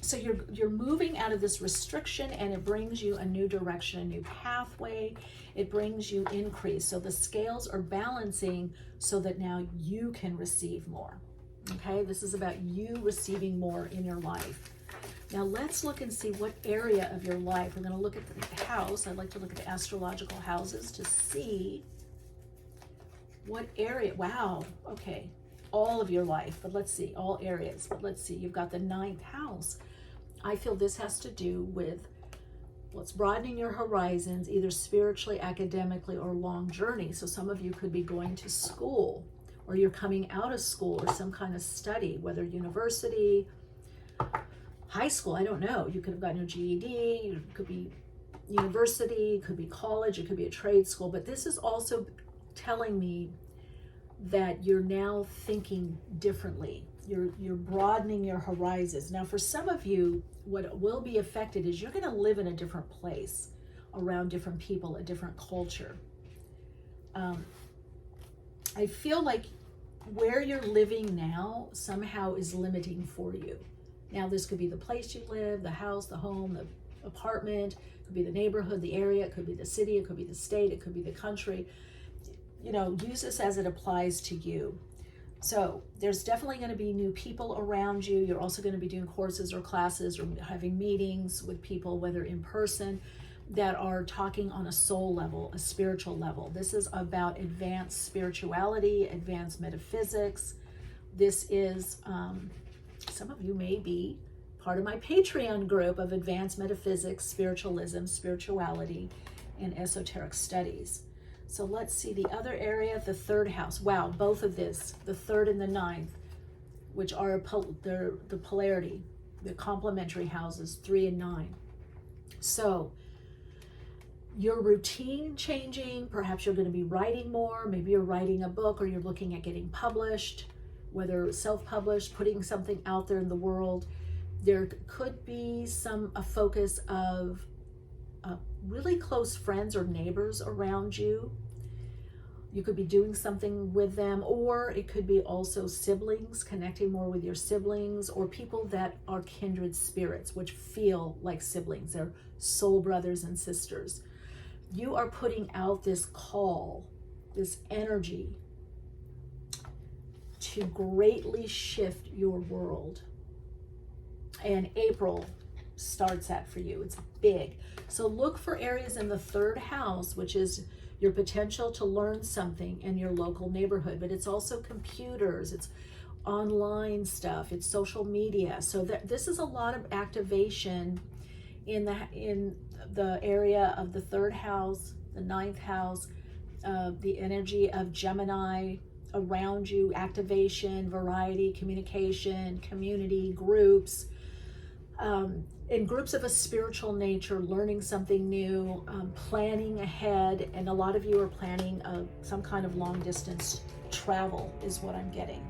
So you're moving out of this restriction, and it brings you a new direction, a new pathway. It brings you increase. So the scales are balancing so that now you can receive more. Okay, this is about you receiving more in your life. Now let's look and see what area of your life. We're going to look at the house. I'd like to look at the astrological houses to see what area. Wow, okay, all of your life, but let's see, all areas, but let's see. You've got the 9th house. I feel this has to do with what's broadening your horizons, either spiritually, academically, or long journey. So some of you could be going to school, or you're coming out of school, or some kind of study, whether university, high school, I don't know. You could have gotten your GED, it could be university, it could be college, it could be a trade school. But this is also telling me that you're now thinking differently. You're broadening your horizons. Now, for some of you, what will be affected is you're going to live in a different place, around different people, a different culture. I feel like where you're living now somehow is limiting for you. Now, this could be the place you live, the house, the home, the apartment, it could be the neighborhood, the area, it could be the city, it could be the state, it could be the country. You know, use this as it applies to you. So there's definitely going to be new people around you. You're also going to be doing courses or classes or having meetings with people, whether in person, that are talking on a soul level, a spiritual level. This is about advanced spirituality, advanced metaphysics, This is, some of you may be part of my Patreon group of Advanced Metaphysics, Spiritualism, Spirituality, and Esoteric Studies. So let's see the other area, the third house. Wow, both of this, the third and the ninth, which are the polarity, the complementary houses, 3 and 9. So your routine changing, perhaps you're going to be writing more, maybe you're writing a book or you're looking at getting published, whether self-published, putting something out there in the world. There could be a focus of really close friends or neighbors around you. You could be doing something with them, or it could be also siblings, connecting more with your siblings, or people that are kindred spirits, which feel like siblings. They're soul brothers and sisters. You are putting out this call, this energy to greatly shift your world. And April starts that for you. It's big. So look for areas in the third house, which is your potential to learn something in your local neighborhood, but it's also computers, it's online stuff, it's social media. So this is a lot of activation in the area of the third house, the ninth house, the energy of Gemini around you, activation, variety, communication, community, groups, in groups of a spiritual nature, learning something new, planning ahead, and a lot of you are planning some kind of long distance travel is what I'm getting.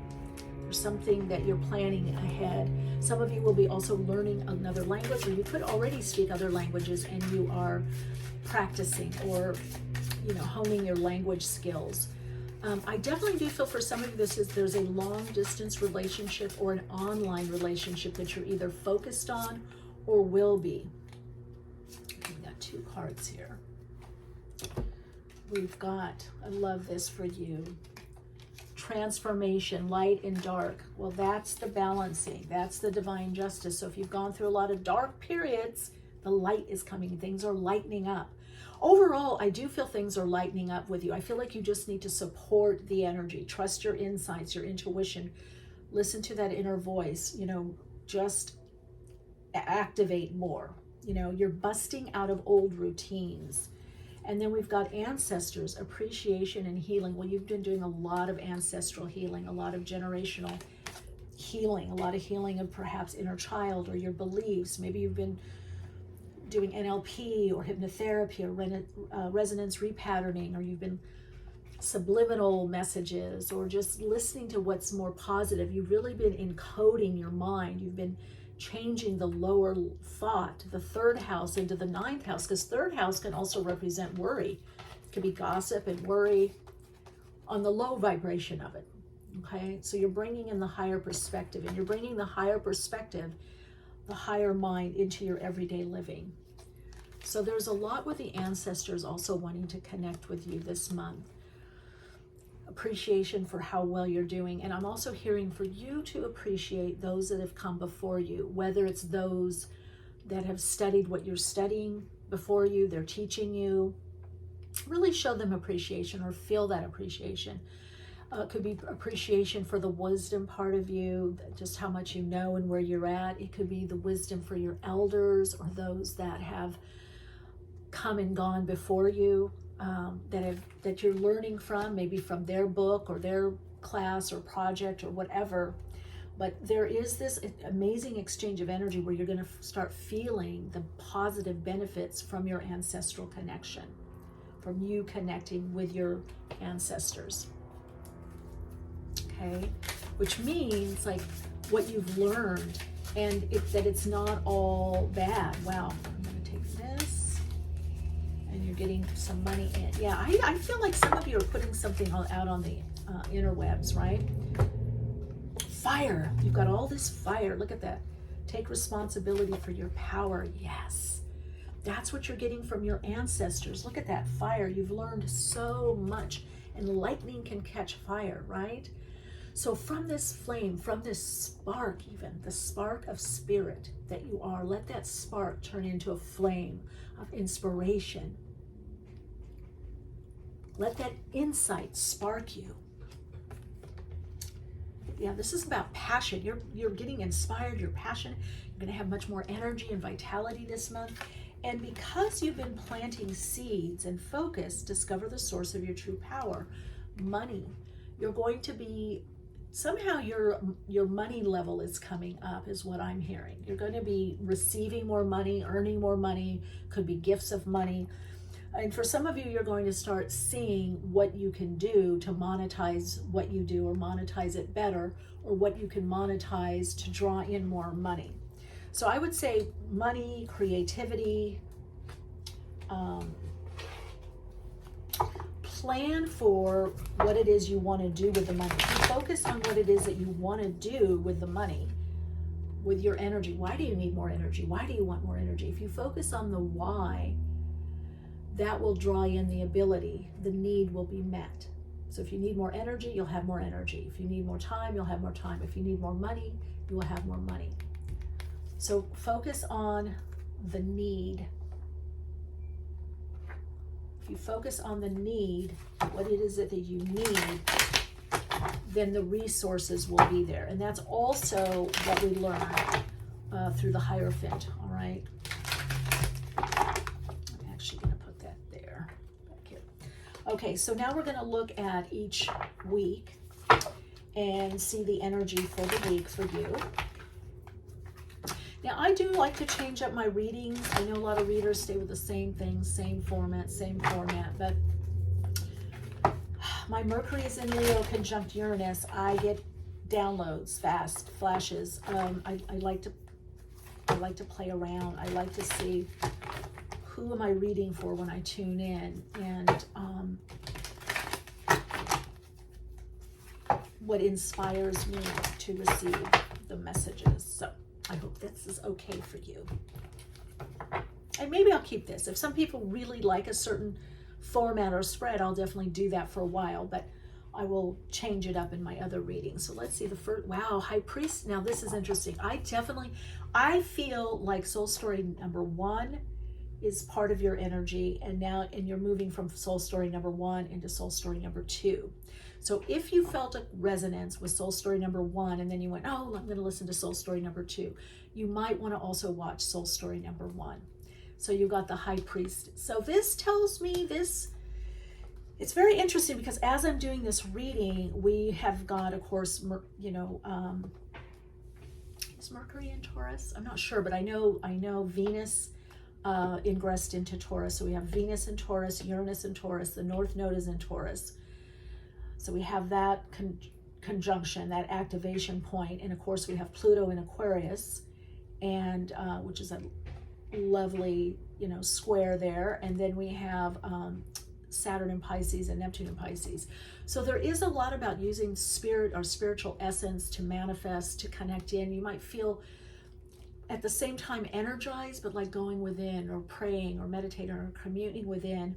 There's something that you're planning ahead. Some of you will be also learning another language, or you could already speak other languages and you are practicing or honing your language skills. I definitely do feel for some of you there's a long distance relationship or an online relationship that you're either focused on or will be. We've got 2 cards here. We've got, I love this for you, transformation, light and dark. Well, that's the balancing. That's the divine justice. So if you've gone through a lot of dark periods, the light is coming. Things are lightening up. Overall, I do feel things are lightening up with you. I feel like you just need to support the energy. Trust your insights, your intuition. Listen to that inner voice. Just activate more. You're busting out of old routines. And then we've got ancestors, appreciation and healing. Well, you've been doing a lot of ancestral healing, a lot of generational healing, a lot of healing of perhaps inner child or your beliefs. Maybe you've been doing NLP or hypnotherapy or resonance repatterning, or you've been subliminal messages, or just listening to what's more positive. You've really been encoding your mind. You've been changing the lower thought, the third house into the ninth house, because third house can also represent worry. It could be gossip and worry on the low vibration of it. Okay, so you're bringing in the higher perspective, and you're bringing the higher perspective, the higher mind into your everyday living. So there's a lot with the ancestors also wanting to connect with you this month. Appreciation for how well you're doing. And I'm also hearing for you to appreciate those that have come before you, whether it's those that have studied what you're studying before you, they're teaching you. Really show them appreciation or feel that appreciation. It could be appreciation for the wisdom part of you, just how much you know and where you're at. It could be the wisdom for your elders or those that have come and gone before you, that you're learning from, maybe from their book or their class or project or whatever. But there is this amazing exchange of energy where you're going to start feeling the positive benefits from your ancestral connection, from you connecting with your ancestors. Okay, which means like what you've learned, and that it's not all bad. Wow, I'm going to take this, and you're getting some money in. Yeah, I feel like some of you are putting something out on the interwebs, right? Fire. You've got all this fire. Look at that. Take responsibility for your power. Yes. That's what you're getting from your ancestors. Look at that fire. You've learned so much. And lightning can catch fire, right? So from this flame, from this spark even, the spark of spirit that you are, let that spark turn into a flame of inspiration. Let that insight spark you. Yeah, this is about passion. You're getting inspired, you're passionate, you're going to have much more energy and vitality this month. And because you've been planting seeds and focus, discover the source of your true power, money. You're going to be, somehow your money level is coming up, is what I'm hearing. You're going to be receiving more money, earning more money, could be gifts of money. And for some of you, you're going to start seeing what you can do to monetize what you do, or monetize it better, or what you can monetize to draw in more money. So I would say money, creativity, plan for what it is you want to do with the money. Focus on what it is that you want to do with the money, with your energy. Why do you need more energy? Why do you want more energy? If you focus on the why, that will draw in the ability. The need will be met. So if you need more energy, you'll have more energy. If you need more time, you'll have more time. If you need more money, you will have more money. So focus on the need. If you focus on the need, what it is that you need, then the resources will be there. And that's also what we learn through the Hierophant, all right? I'm actually going to put that there, back here. Okay, so now we're going to look at each week and see the energy for the week for you. Now, I do like to change up my readings. I know a lot of readers stay with the same thing, same format, but my Mercury is in Leo conjunct Uranus. I get downloads, fast flashes. I like to play around. I like to see who am I reading for when I tune in, and what inspires me to receive the messages. So I hope this is okay for you. And maybe I'll keep this. If some people really like a certain format or spread, I'll definitely do that for a while, but I will change it up in my other readings. So let's see the first, wow, High Priest. Now this is interesting. I feel like Soul Story number 1 is part of your energy, and you're moving from Soul Story number 1 into Soul Story number 2. So if you felt a resonance with Soul Story number 1, and then you went, oh, I'm going to listen to Soul Story number 2, you might want to also watch Soul Story number 1. So you got the High Priest. So this tells me it's very interesting, because as I'm doing this reading, we have got, of course, is Mercury in Taurus? I'm not sure, but I know Venus ingressed into Taurus. So we have Venus in Taurus, Uranus in Taurus, the North Node is in Taurus. So we have that conjunction, that activation point. And of course we have Pluto in Aquarius, and which is a lovely, square there. And then we have Saturn in Pisces and Neptune in Pisces. So there is a lot about using spirit or spiritual essence to manifest, to connect in. You might feel at the same time energized, but like going within, or praying or meditating or communing within.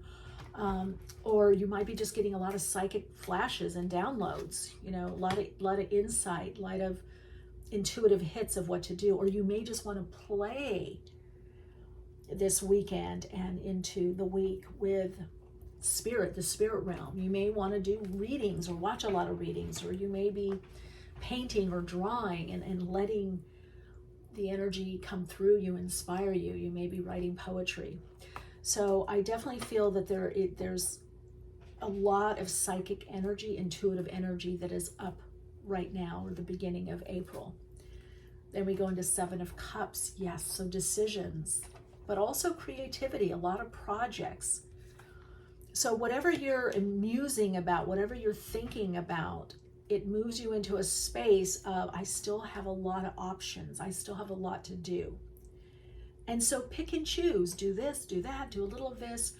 Or you might be just getting a lot of psychic flashes and downloads, a lot of insight, a lot of intuitive hits of what to do. Or you may just want to play this weekend and into the week with spirit, the spirit realm. You may want to do readings or watch a lot of readings, or you may be painting or drawing and letting the energy come through you, inspire you. You may be writing poetry. So I definitely feel that there's a lot of psychic energy, intuitive energy that is up right now, or the beginning of April. Then we go into 7 of Cups. Yes, so decisions, but also creativity, a lot of projects. So whatever you're musing about, whatever you're thinking about, it moves you into a space of, I still have a lot of options. I still have a lot to do. And so pick and choose, do this, do that, do a little of this.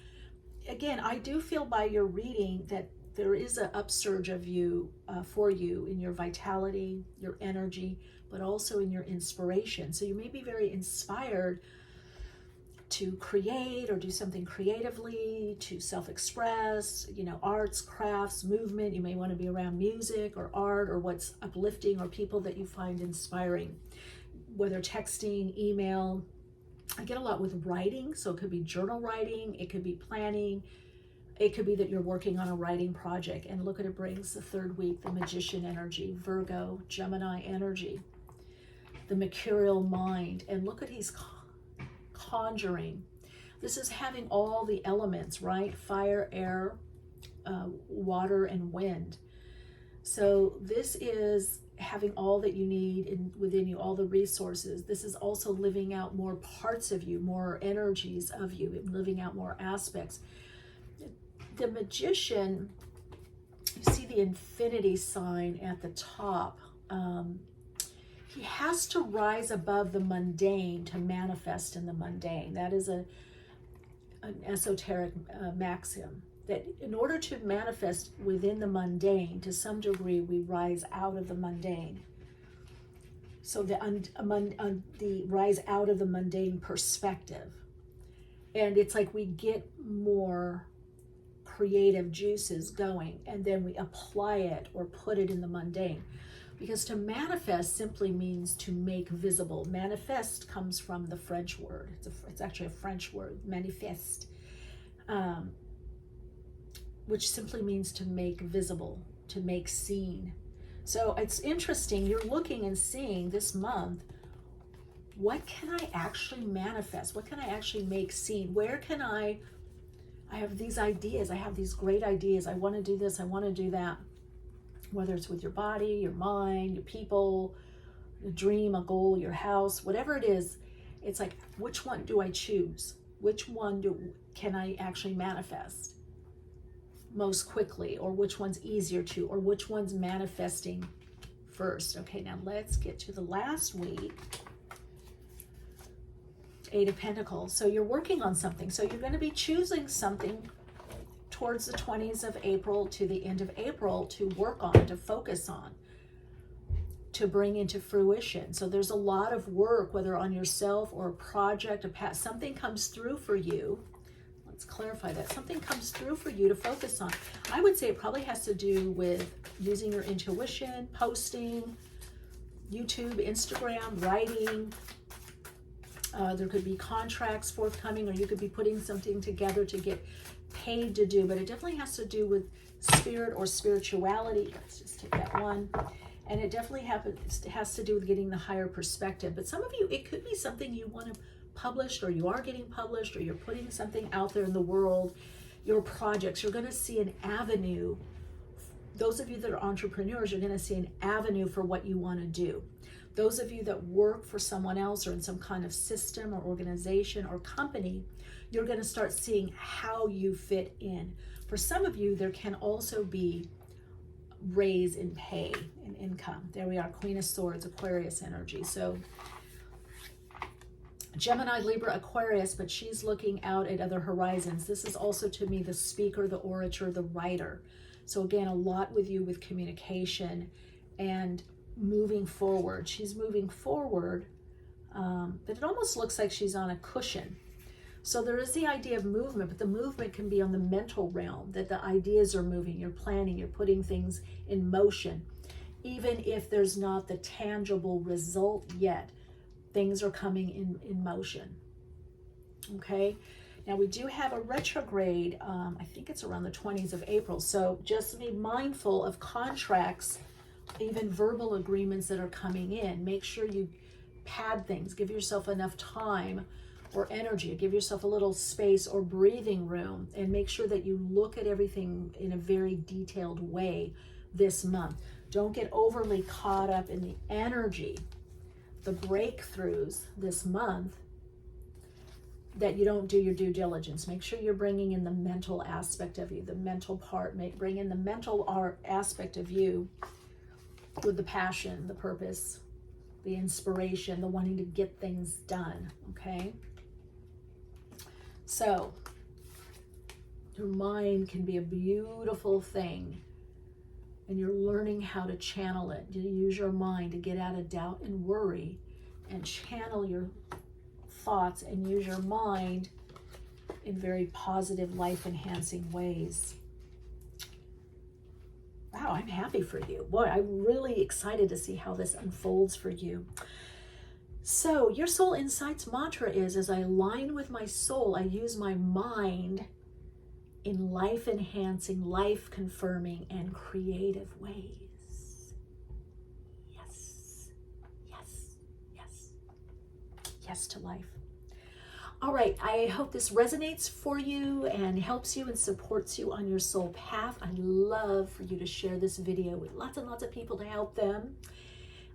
Again, I do feel by your reading that there is an upsurge of you, for you, in your vitality, your energy, but also in your inspiration. So you may be very inspired to create or do something creatively, to self-express, arts, crafts, movement. You may want to be around music or art or what's uplifting, or people that you find inspiring, whether texting, email. I get a lot with writing, so it could be journal writing, it could be planning, It could be that you're working on a writing project, and look at it brings the third week, the Magician energy, Virgo, Gemini energy, the mercurial mind, and look at he's conjuring. This is having all the elements, right? Fire, air, water, and wind. So this is having all that you need within you, all the resources. This is also living out more parts of you, more energies of you, and living out more aspects. The Magician, you see the infinity sign at the top. He has to rise above the mundane to manifest in the mundane. That is an esoteric maxim, that in order to manifest within the mundane, to some degree, we rise out of the mundane. So the rise out of the mundane perspective. And it's like we get more creative juices going, and then we apply it or put it in the mundane. Because to manifest simply means to make visible. Manifest comes from the French word. It's actually a French word, manifeste, which simply means to make visible, to make seen. So it's interesting, you're looking and seeing this month, what can I actually manifest? What can I actually make seen? Where can I have these ideas, I have these great ideas, I want to do this, I want to do that. Whether it's with your body, your mind, your people, a dream, a goal, your house, whatever it is, it's like, which one do I choose? Which one can I actually manifest most quickly, or which one's easier to, or which one's manifesting first? Okay, now let's get to the last week. 8 of Pentacles. So you're working on something. So you're going to be choosing something towards the 20s of April to the end of April to work on, to focus on, to bring into fruition. So there's a lot of work, whether on yourself or a project, something comes through for you. Let's clarify that. Something comes through for you to focus on. I would say it probably has to do with using your intuition, posting, YouTube, Instagram, writing. There could be contracts forthcoming, or you could be putting something together to get paid to do, but it definitely has to do with spirit or spirituality. Let's just take that one. And it definitely has to do with getting the higher perspective. But some of you, it could be something you want to publish, or you are getting published, or you're putting something out there in the world, your projects. You're going to see an avenue. Those of you that are entrepreneurs, you're going to see an avenue for what you want to do. Those of you that work for someone else or in some kind of system or organization or company, you're going to start seeing how you fit in. For some of you, there can also be raise in pay and income. There we are, Queen of Swords, Aquarius energy. So Gemini, Libra, Aquarius, but she's looking out at other horizons. This is also, to me, the speaker, the orator, the writer. So again, a lot with you with communication and moving forward. She's moving forward, but it almost looks like she's on a cushion. So there is the idea of movement, but the movement can be on the mental realm, that the ideas are moving, you're planning, you're putting things in motion. Even if there's not the tangible result yet, things are coming in motion. Okay, now we do have a retrograde, I think it's around the 20s of April, so just be mindful of contracts, even verbal agreements that are coming in. Make sure you pad things, give yourself enough time or energy, give yourself a little space or breathing room, and make sure that you look at everything in a very detailed way this month. Don't get overly caught up in the energy, the breakthroughs this month, that you don't do your due diligence. Make sure you're bringing in the mental aspect of you, the mental part. Bring in the mental aspect of you with the passion, the purpose, the inspiration, the wanting to get things done, okay? So, your mind can be a beautiful thing, and you're learning how to channel it. You use your mind to get out of doubt and worry, and channel your thoughts and use your mind in very positive, life-enhancing ways. Wow, I'm happy for you. Boy, I'm really excited to see how this unfolds for you. So your Soul Insights mantra is, as I align with my soul, I use my mind in life-enhancing, life-confirming, and creative ways. Yes, yes, yes. Yes to life. All right, I hope this resonates for you and helps you and supports you on your soul path. I'd love for you to share this video with lots and lots of people to help them.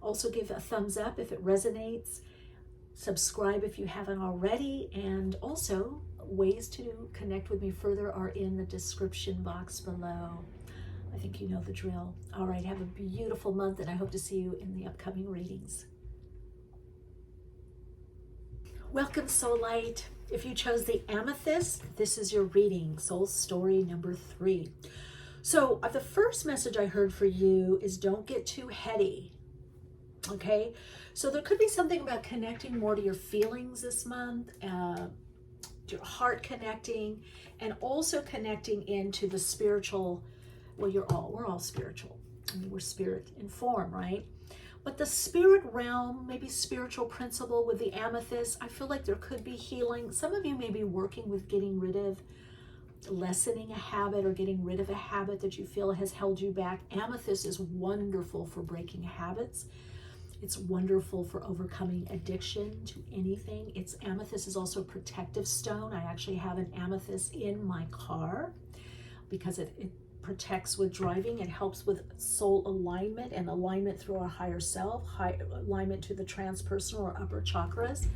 Also give a thumbs up if it resonates. Subscribe if you haven't already. And also, ways to connect with me further are in the description box below. I think you know the drill. All right, have a beautiful month, and I hope to see you in the upcoming readings. Welcome, Soul Light. If you chose the Amethyst, this is your reading, Soul Story number 3. So the first message I heard for you is don't get too heady, okay? So there could be something about connecting more to your feelings this month, your heart connecting, and also connecting into the spiritual. Well, we're all spiritual. I mean, we're spirit in form, right? But the spirit realm, maybe spiritual principle with the amethyst, I feel like there could be healing. Some of you may be working with getting rid of, lessening a habit or getting rid of a habit that you feel has held you back. Amethyst is wonderful for breaking habits. It's wonderful for overcoming addiction to anything. Amethyst is also a protective stone. I actually have an amethyst in my car because it protects with driving. It helps with soul alignment and alignment through our higher self, alignment to the transpersonal or upper chakras.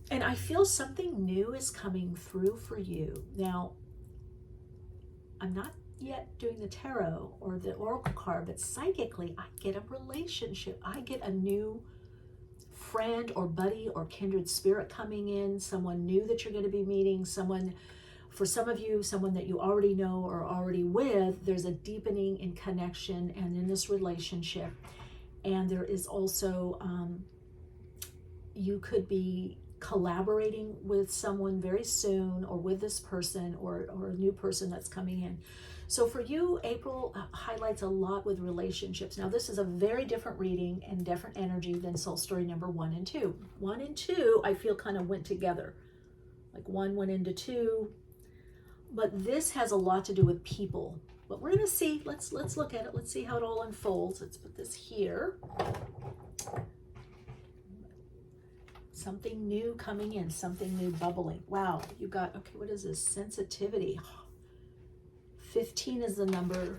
And I feel something new is coming through for you. Now, I'm not yet doing the tarot or the oracle card, but psychically, I get a relationship. I get a new friend or buddy or kindred spirit coming in, someone new that you're going to be meeting, for some of you, someone that you already know or already with. There's a deepening in connection and in this relationship. And there is also, you could be collaborating with someone very soon, or with this person or a new person that's coming in. So for you, April highlights a lot with relationships. Now, this is a very different reading and different energy than Soul Story number 1 and 2. 1 and 2, I feel kind of went together. Like 1 went into 2. But this has a lot to do with people. But we're going to see. Let's look at it. Let's see how it all unfolds. Let's put this here. Something new coming in. Something new bubbling. Wow. You got, okay, what is this? Sensitivity. 15 is the number.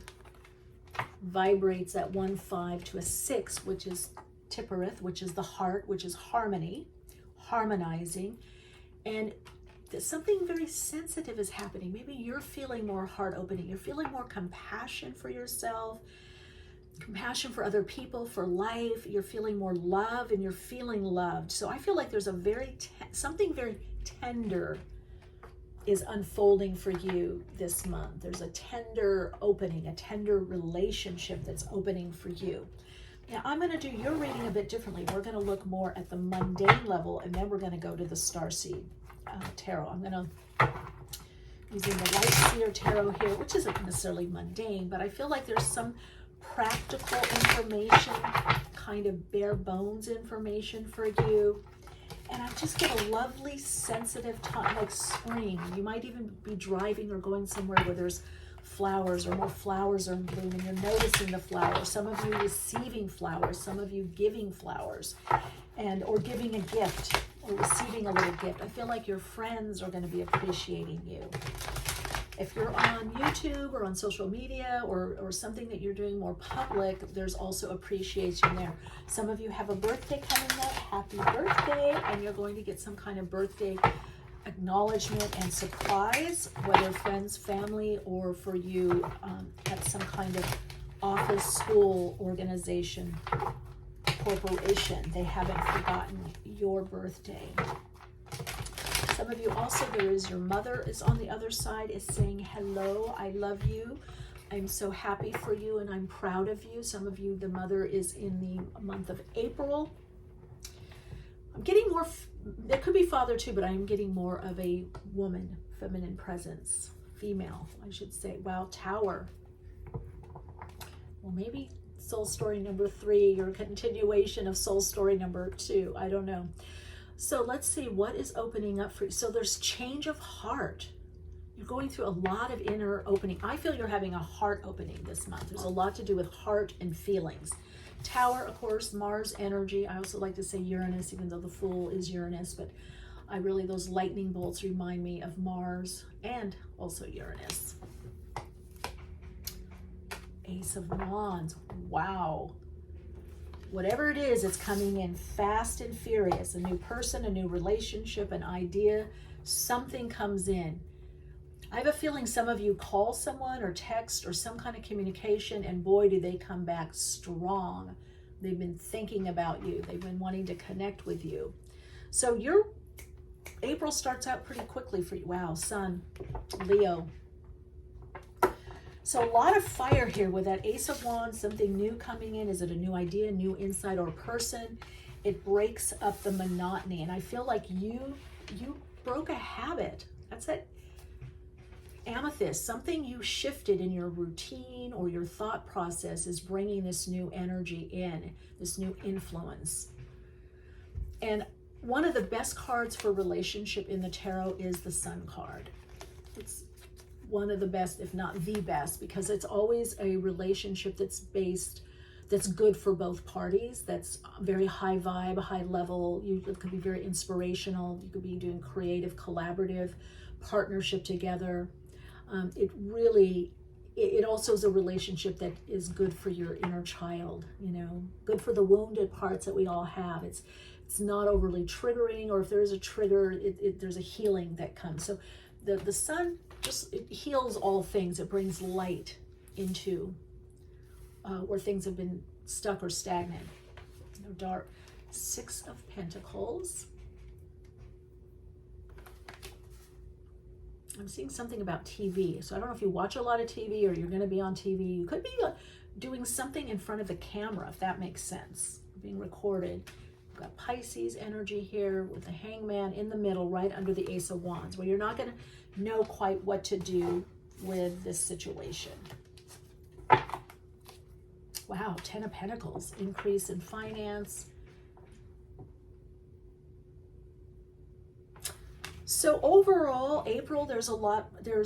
Vibrates at 1-5 to a 6, which is Tippereth, which is the heart, which is harmony, harmonizing. And something very sensitive is happening. Maybe you're feeling more heart opening. You're feeling more compassion for yourself, compassion for other people, for life. You're feeling more love and you're feeling loved. So I feel like there's a something very tender is unfolding for you this month. There's a tender opening, a tender relationship that's opening for you. Now, I'm going to do your reading a bit differently. We're going to look more at the mundane level, and then we're going to go to the Starseed Tarot. I'm going to, using the Light Seer Tarot here, which isn't necessarily mundane, but I feel like there's some practical information, kind of bare bones information for you. And I just get a lovely, sensitive time, like spring. You might even be driving or going somewhere where there's flowers or more flowers are in bloom, and you're noticing the flowers. Some of you receiving flowers, some of you giving flowers, or giving a gift or receiving a little gift. I feel like your friends are going to be appreciating you. If you're on YouTube or on social media or something that you're doing more public, there's also appreciation there. Some of you have a birthday coming up. Happy birthday. And you're going to get some kind of birthday acknowledgement and surprise, whether friends, family, or for you at some kind of office, school, organization, corporation. They haven't forgotten your birthday. Some of you also, there is your mother is on the other side, is saying, hello, I love you. I'm so happy for you and I'm proud of you. Some of you, the mother is in the month of April. I'm getting more, there could be father too, but I'm getting more of a woman, feminine presence, female, I should say. Wow, Tower. Well, maybe Soul Story number 3 or continuation of Soul Story number 2. I don't know. So let's see what is opening up for you. So there's change of heart. you're going through a lot of inner opening. I feel you're having a heart opening this month. There's a lot to do with heart and feelings. Tower, of course, Mars energy. I also like to say Uranus, even though the Fool is Uranus, but those lightning bolts remind me of Mars and also Uranus. Ace of Wands. Wow. Whatever it is, it's coming in fast and furious. A new person, a new relationship, an idea, something comes in. I have a feeling some of you call someone or text or some kind of communication, and boy, do they come back strong. They've been thinking about you. They've been wanting to connect with you. So your April starts out pretty quickly for you. Wow, Sun, Leo. So a lot of fire here with that Ace of Wands, something new coming in. Is it a new idea, new insight, or person? It breaks up the monotony. And I feel like you broke a habit. That's it. Amethyst, something you shifted in your routine or your thought process is bringing this new energy in, this new influence. And one of the best cards for relationship in the tarot is the Sun card. It's one of the best, if not the best, because it's always a relationship that's good for both parties, that's very high vibe, high level. It could be very inspirational. You could be doing creative, collaborative partnership together. It also is a relationship that is good for your inner child, good for the wounded parts that we all have. It's not overly triggering, or if there is a trigger, there's a healing that comes. So the Sun it heals all things. It brings light into where things have been stuck or stagnant. Dark. Six of Pentacles. I'm seeing something about TV. So I don't know if you watch a lot of TV or you're going to be on TV. You could be doing something in front of the camera, if that makes sense. Being recorded. We've got Pisces energy here with the Hangman in the middle, right under the Ace of Wands, where you're not going to know quite what to do with this situation. Wow, Ten of Pentacles, increase in finance. So overall, April, there's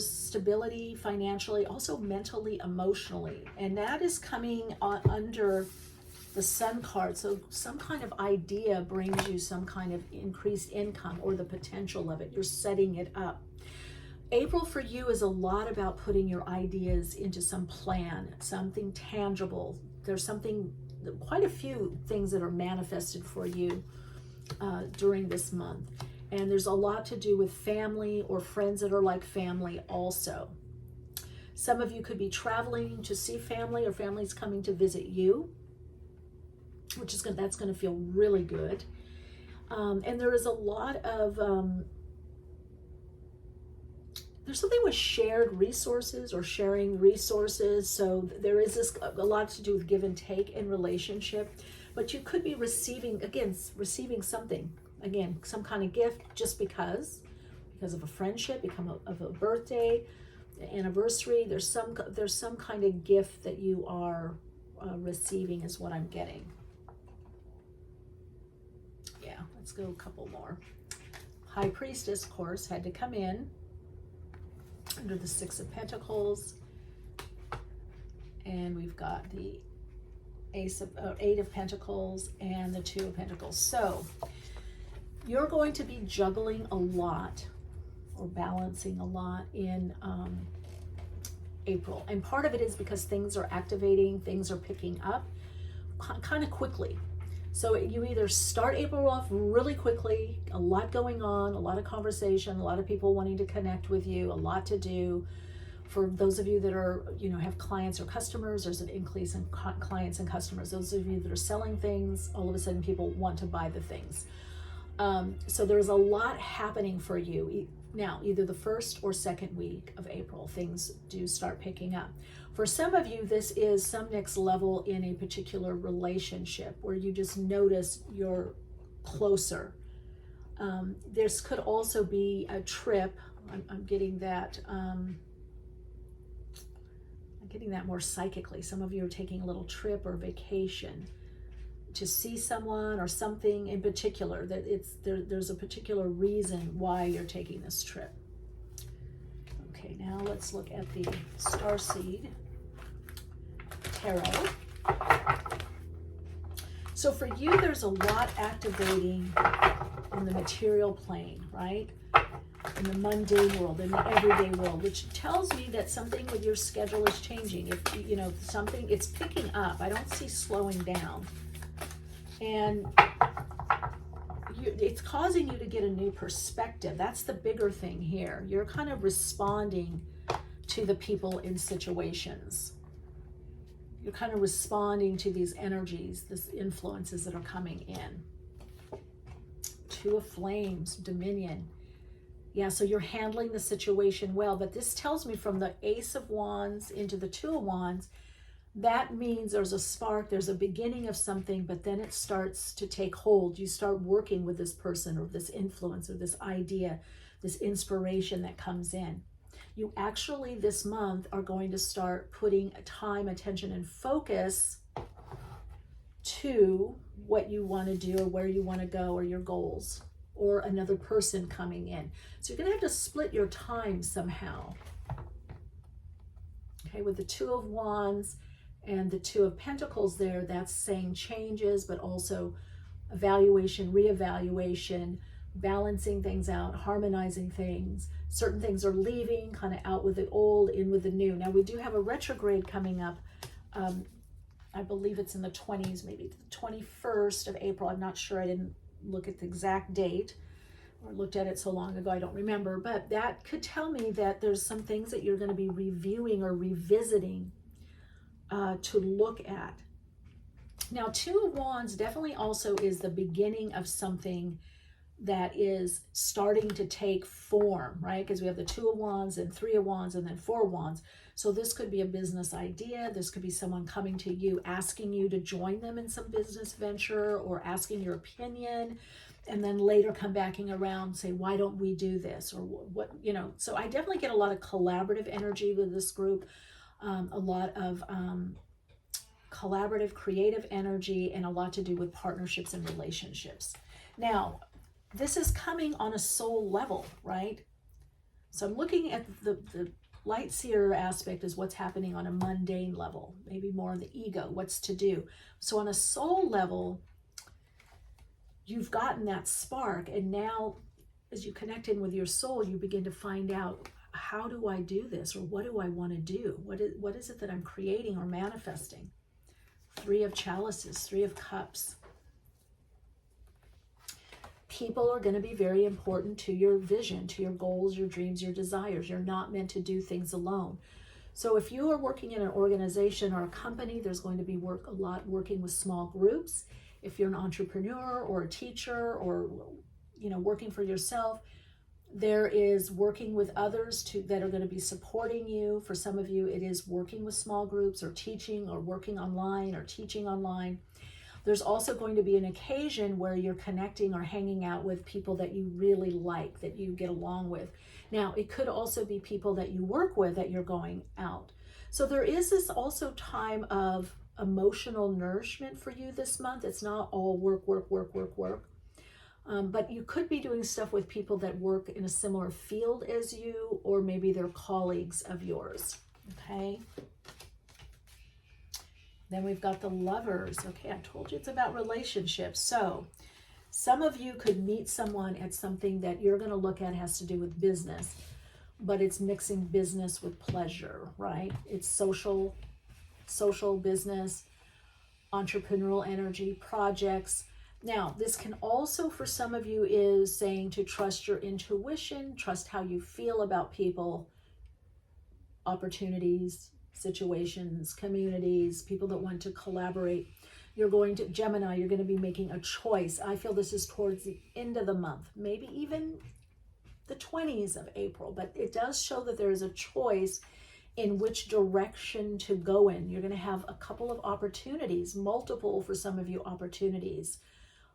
stability financially, also mentally, emotionally, and that is coming under the Sun card. So some kind of idea brings you some kind of increased income or the potential of it. You're setting it up. April for you is a lot about putting your ideas into some plan, something tangible. There's quite a few things that are manifested for you during this month. And there's a lot to do with family or friends that are like family also. Some of you could be traveling to see family, or family's coming to visit you, that's going to feel really good. And there is a lot of, there's something with shared resources or sharing resources. So there is a lot to do with give and take in relationship, but you could be receiving something. Again, some kind of gift just because of a friendship, of a birthday, anniversary. There's some kind of gift that you are receiving is what I'm getting. Yeah, let's go a couple more. High Priestess, of course, had to come in under the Six of Pentacles. And we've got the Eight of Pentacles and the Two of Pentacles. So you're going to be juggling a lot or balancing a lot in April. And part of it is because things are activating, things are picking up kind of quickly. So you either start April off really quickly, a lot going on, a lot of conversation, a lot of people wanting to connect with you, a lot to do. For those of you that are, have clients or customers, there's an increase in clients and customers. Those of you that are selling things, all of a sudden people want to buy the things. So there's a lot happening for you. Now, either the first or second week of April, things do start picking up. For some of you, this is some next level in a particular relationship where you just notice you're closer. This could also be a trip. I'm getting that. I'm getting that more psychically. Some of you are taking a little trip or vacation to see someone or something in particular, that there's a particular reason why you're taking this trip. Okay, Okay, now let's look at the Starseed Tarot. So for you, there's a lot activating in the material plane, right? In the mundane world, in the everyday world, which tells me that something with your schedule is changing. If you know something, it's picking up. I don't see slowing down, and it's causing you to get a new perspective. That's the bigger thing here. You're kind of responding to the people in situations. You're kind of responding to these energies, these influences that are coming in. Two of Flames, Dominion. Yeah, so you're handling the situation well, but this tells me from the Ace of Wands into the Two of Wands, that means there's a spark, there's a beginning of something, but then it starts to take hold. You start working with this person or this influence or this idea, this inspiration that comes in. You actually this month are going to start putting time, attention, and focus to what you want to do or where you want to go or your goals or another person coming in. So you're going to have to split your time somehow. Okay, with the Two of Wands and the Two of Pentacles there, that's saying changes, but also evaluation, reevaluation, balancing things out, harmonizing things. Certain things are leaving, kind of out with the old, in with the new. Now we do have a retrograde coming up. I believe it's in the 20s, maybe the 21st of April. I'm not sure. I didn't look at the exact date or looked at it so long ago. I don't remember. But that could tell me that there's some things that you're going to be reviewing or revisiting to look at. Now, Two of Wands definitely also is the beginning of something that is starting to take form, right? Because we have the Two of Wands and Three of Wands and then Four of Wands. So this could be a business idea. This could be someone coming to you, asking you to join them in some business venture or asking your opinion, and then later come backing around, say, why don't we do this? Or what, you know, so I definitely get a lot of collaborative energy with this group, a lot of collaborative, creative energy, and a lot to do with partnerships and relationships. Now, this is coming on a soul level, right? So I'm looking at the light seer aspect is what's happening on a mundane level, maybe more on the ego, what's to do. So on a soul level, you've gotten that spark, and now as you connect in with your soul, you begin to find out, how do I do this? Or what do I want to do? What is it that I'm creating or manifesting? Three of Chalices, Three of Cups. People are going to be very important to your vision, to your goals, your dreams, your desires. You're not meant to do things alone. So if you are working in an organization or a company, there's going to be a lot working with small groups. If you're an entrepreneur or a teacher or, you know, working for yourself, there is working with others that are going to be supporting you. For some of you, it is working with small groups or teaching or working online or teaching online. There's also going to be an occasion where you're connecting or hanging out with people that you really like, that you get along with. Now, it could also be people that you work with that you're going out. So there is this also time of emotional nourishment for you this month. It's not all work, work, work, work, work. But you could be doing stuff with people that work in a similar field as you, or maybe they're colleagues of yours, okay? Then we've got the Lovers. Okay, I told you it's about relationships. So some of you could meet someone at something that you're going to look at has to do with business, but it's mixing business with pleasure, right? It's social business, entrepreneurial energy, projects. Now, this can also, for some of you, is saying to trust your intuition, trust how you feel about people, opportunities, situations, communities, people that want to collaborate. You're going to, Gemini, you're going to be making a choice. I feel this is towards the end of the month, maybe even the 20s of April, but it does show that there is a choice in which direction to go in. You're going to have a couple of opportunities, multiple for some of you opportunities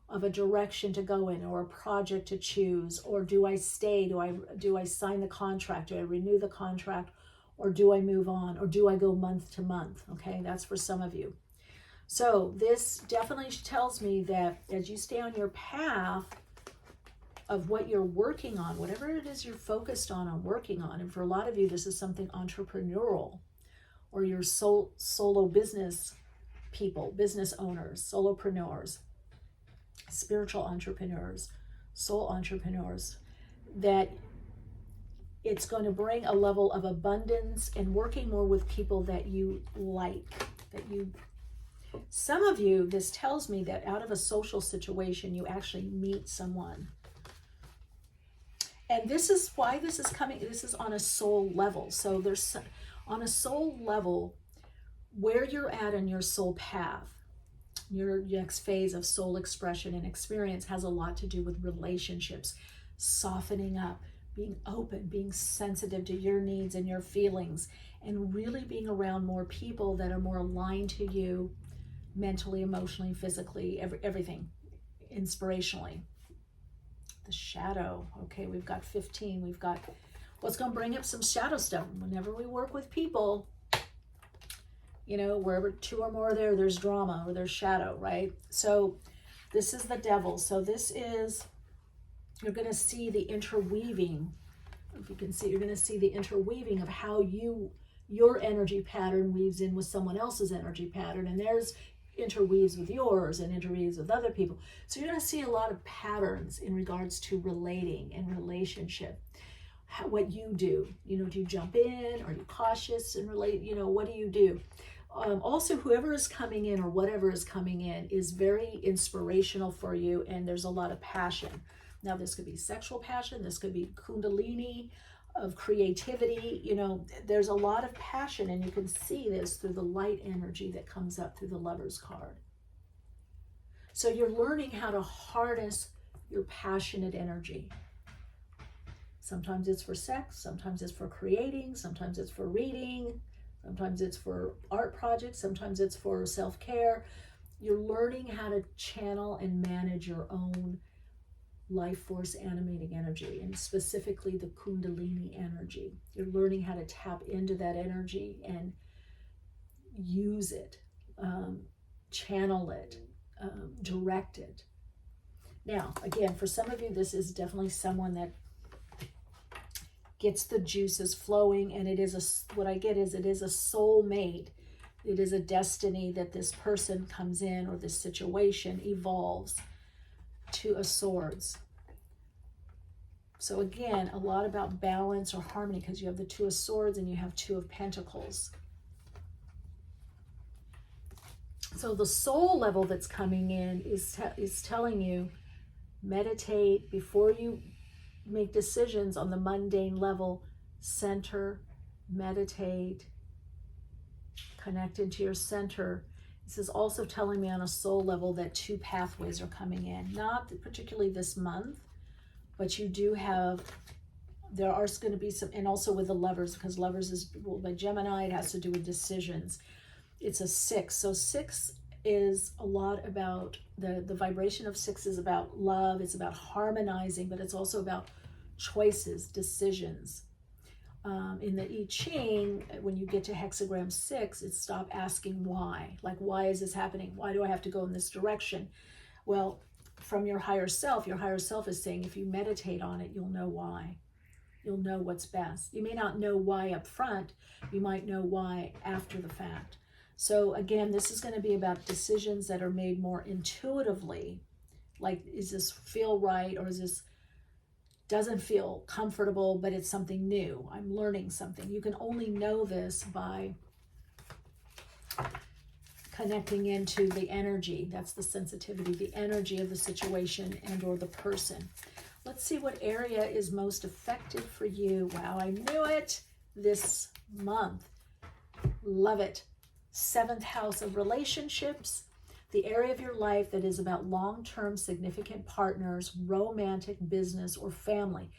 of a direction to go in or a project to choose, or do I stay? Do I sign the contract? Do I renew the contract? Or do I move on? Or do I go month to month? Okay, that's for some of you. So this definitely tells me that as you stay on your path, of what you're working on, whatever it is you're focused on working on. And for a lot of you, this is something entrepreneurial, or your solo business people, business owners, solopreneurs, spiritual entrepreneurs, soul entrepreneurs, that it's going to bring a level of abundance and working more with people that you like, some of you, this tells me that out of a social situation, you actually meet someone. And this is why this is coming. This is on a soul level. So there's on a soul level, where you're at in your soul path, your next phase of soul expression and experience has a lot to do with relationships, softening up, being open, being sensitive to your needs and your feelings, and really being around more people that are more aligned to you mentally, emotionally, physically, everything, inspirationally. The shadow. Okay, we've got 15. We've got what's going to bring up some shadow stuff. Whenever we work with people, you know, wherever two or more are there's drama or there's shadow, right? So this is the devil. So this is, you're going to see the interweaving. If you can see, you're going to see the interweaving of how your energy pattern weaves in with someone else's energy pattern, and theirs interweaves with yours and interweaves with other people. So you're going to see a lot of patterns in regards to relating and relationship. What you do, you know, do you jump in? Are you cautious and relate? You know, what do you do? Also, whoever is coming in or whatever is coming in is very inspirational for you, and there's a lot of passion. Now, this could be sexual passion, this could be kundalini of creativity. You know, there's a lot of passion, and you can see this through the light energy that comes up through the Lover's card. So you're learning how to harness your passionate energy. Sometimes it's for sex, sometimes it's for creating, sometimes it's for reading, sometimes it's for art projects, sometimes it's for self-care. You're learning how to channel and manage your own life force animating energy, and specifically the kundalini energy. You're learning how to tap into that energy and use it, channel it, direct it. Now, again, for some of you, this is definitely someone that gets the juices flowing, and it is what I get is it is a soulmate. It is a destiny that this person comes in, or this situation evolves to a swords. So again, a lot about balance or harmony, because you have the Two of Swords and you have Two of Pentacles. So the soul level that's coming in is telling you, meditate before you make decisions on the mundane level. Center, meditate, connect into your center. This is also telling me on a soul level that two pathways are coming in, not particularly this month, but you do have, there are going to be some, and also with the Lovers, because Lovers is ruled by Gemini, it has to do with decisions. It's a 6, so 6 is a lot about, the vibration of 6 is about love, it's about harmonizing, but it's also about choices, decisions. In the I Ching, when you get to hexagram 6, it's stop asking why. Like, why is this happening? Why do I have to go in this direction? Well, from your higher self is saying, if you meditate on it, you'll know why. You'll know what's best. You may not know why up front, you might know why after the fact. So again, this is going to be about decisions that are made more intuitively. Like, is this feel right, or is this doesn't feel comfortable, but it's something new. I'm learning something. You can only know this by connecting into the energy. That's the sensitivity, the energy of the situation and or the person. Let's see what area is most effective for you. Wow, I knew it. This month. Love it. 7th house of relationships. The area of your life that is about long-term significant partners, romantic, business, or family.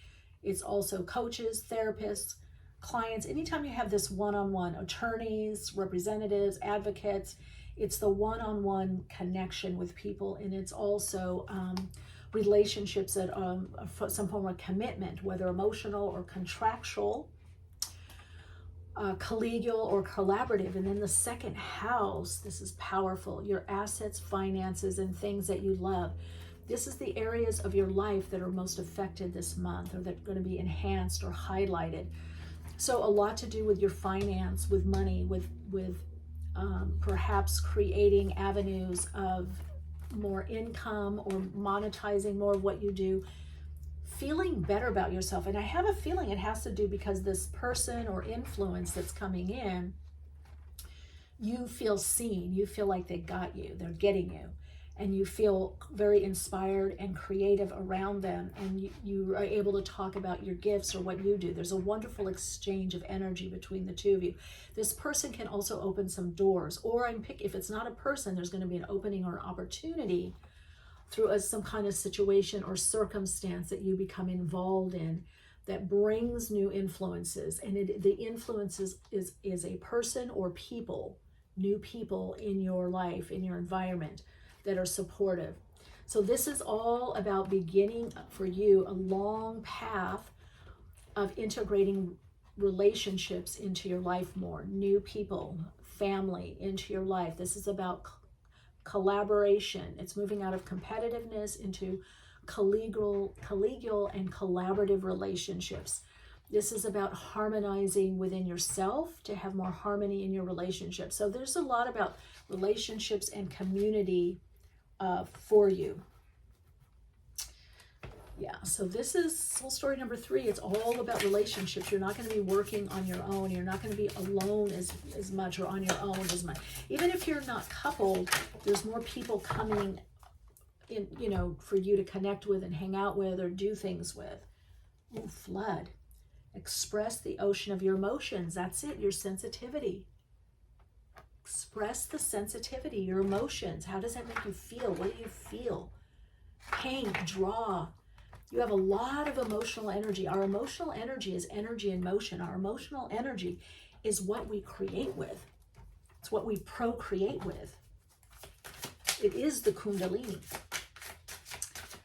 It's also coaches, therapists, clients. Anytime you have this one-on-one, attorneys, representatives, advocates, it's the one-on-one connection with people, and it's also relationships that some form of commitment, whether emotional or contractual, collegial or collaborative. And then the 2nd house, this is powerful, your assets, finances, and things that you love. This is the areas of your life that are most affected this month, or that are going to be enhanced or highlighted. So a lot to do with your finance, with money, with perhaps creating avenues of more income or monetizing more of what you do, feeling better about yourself. And I have a feeling it has to do because this person or influence that's coming in, you feel seen, you feel like they got you, they're getting you, and you feel very inspired and creative around them, and you are able to talk about your gifts or what you do. There's a wonderful exchange of energy between the two of you. This person can also open some doors, or if it's not a person, there's going to be an opening or an opportunity through some kind of situation or circumstance that you become involved in that brings new influences. And the influences is a person or people, new people in your life, in your environment, that are supportive. So this is all about beginning for you a long path of integrating relationships into your life more, new people, family into your life. This is about collaboration. It's moving out of competitiveness into collegial and collaborative relationships. This is about harmonizing within yourself to have more harmony in your relationships. So there's a lot about relationships and community for you. Yeah, so this is soul story number 3. It's all about relationships. You're not going to be working on your own. You're not going to be alone as much, or on your own as much. Even if you're not coupled, there's more people coming in, for you to connect with and hang out with or do things with. Ooh, flood. Express the ocean of your emotions. That's it, your sensitivity. Express the sensitivity, your emotions. How does that make you feel? What do you feel? Paint, draw. You have a lot of emotional energy. Our emotional energy is energy in motion. Our emotional energy is what we create with. It's what we procreate with. It is the Kundalini.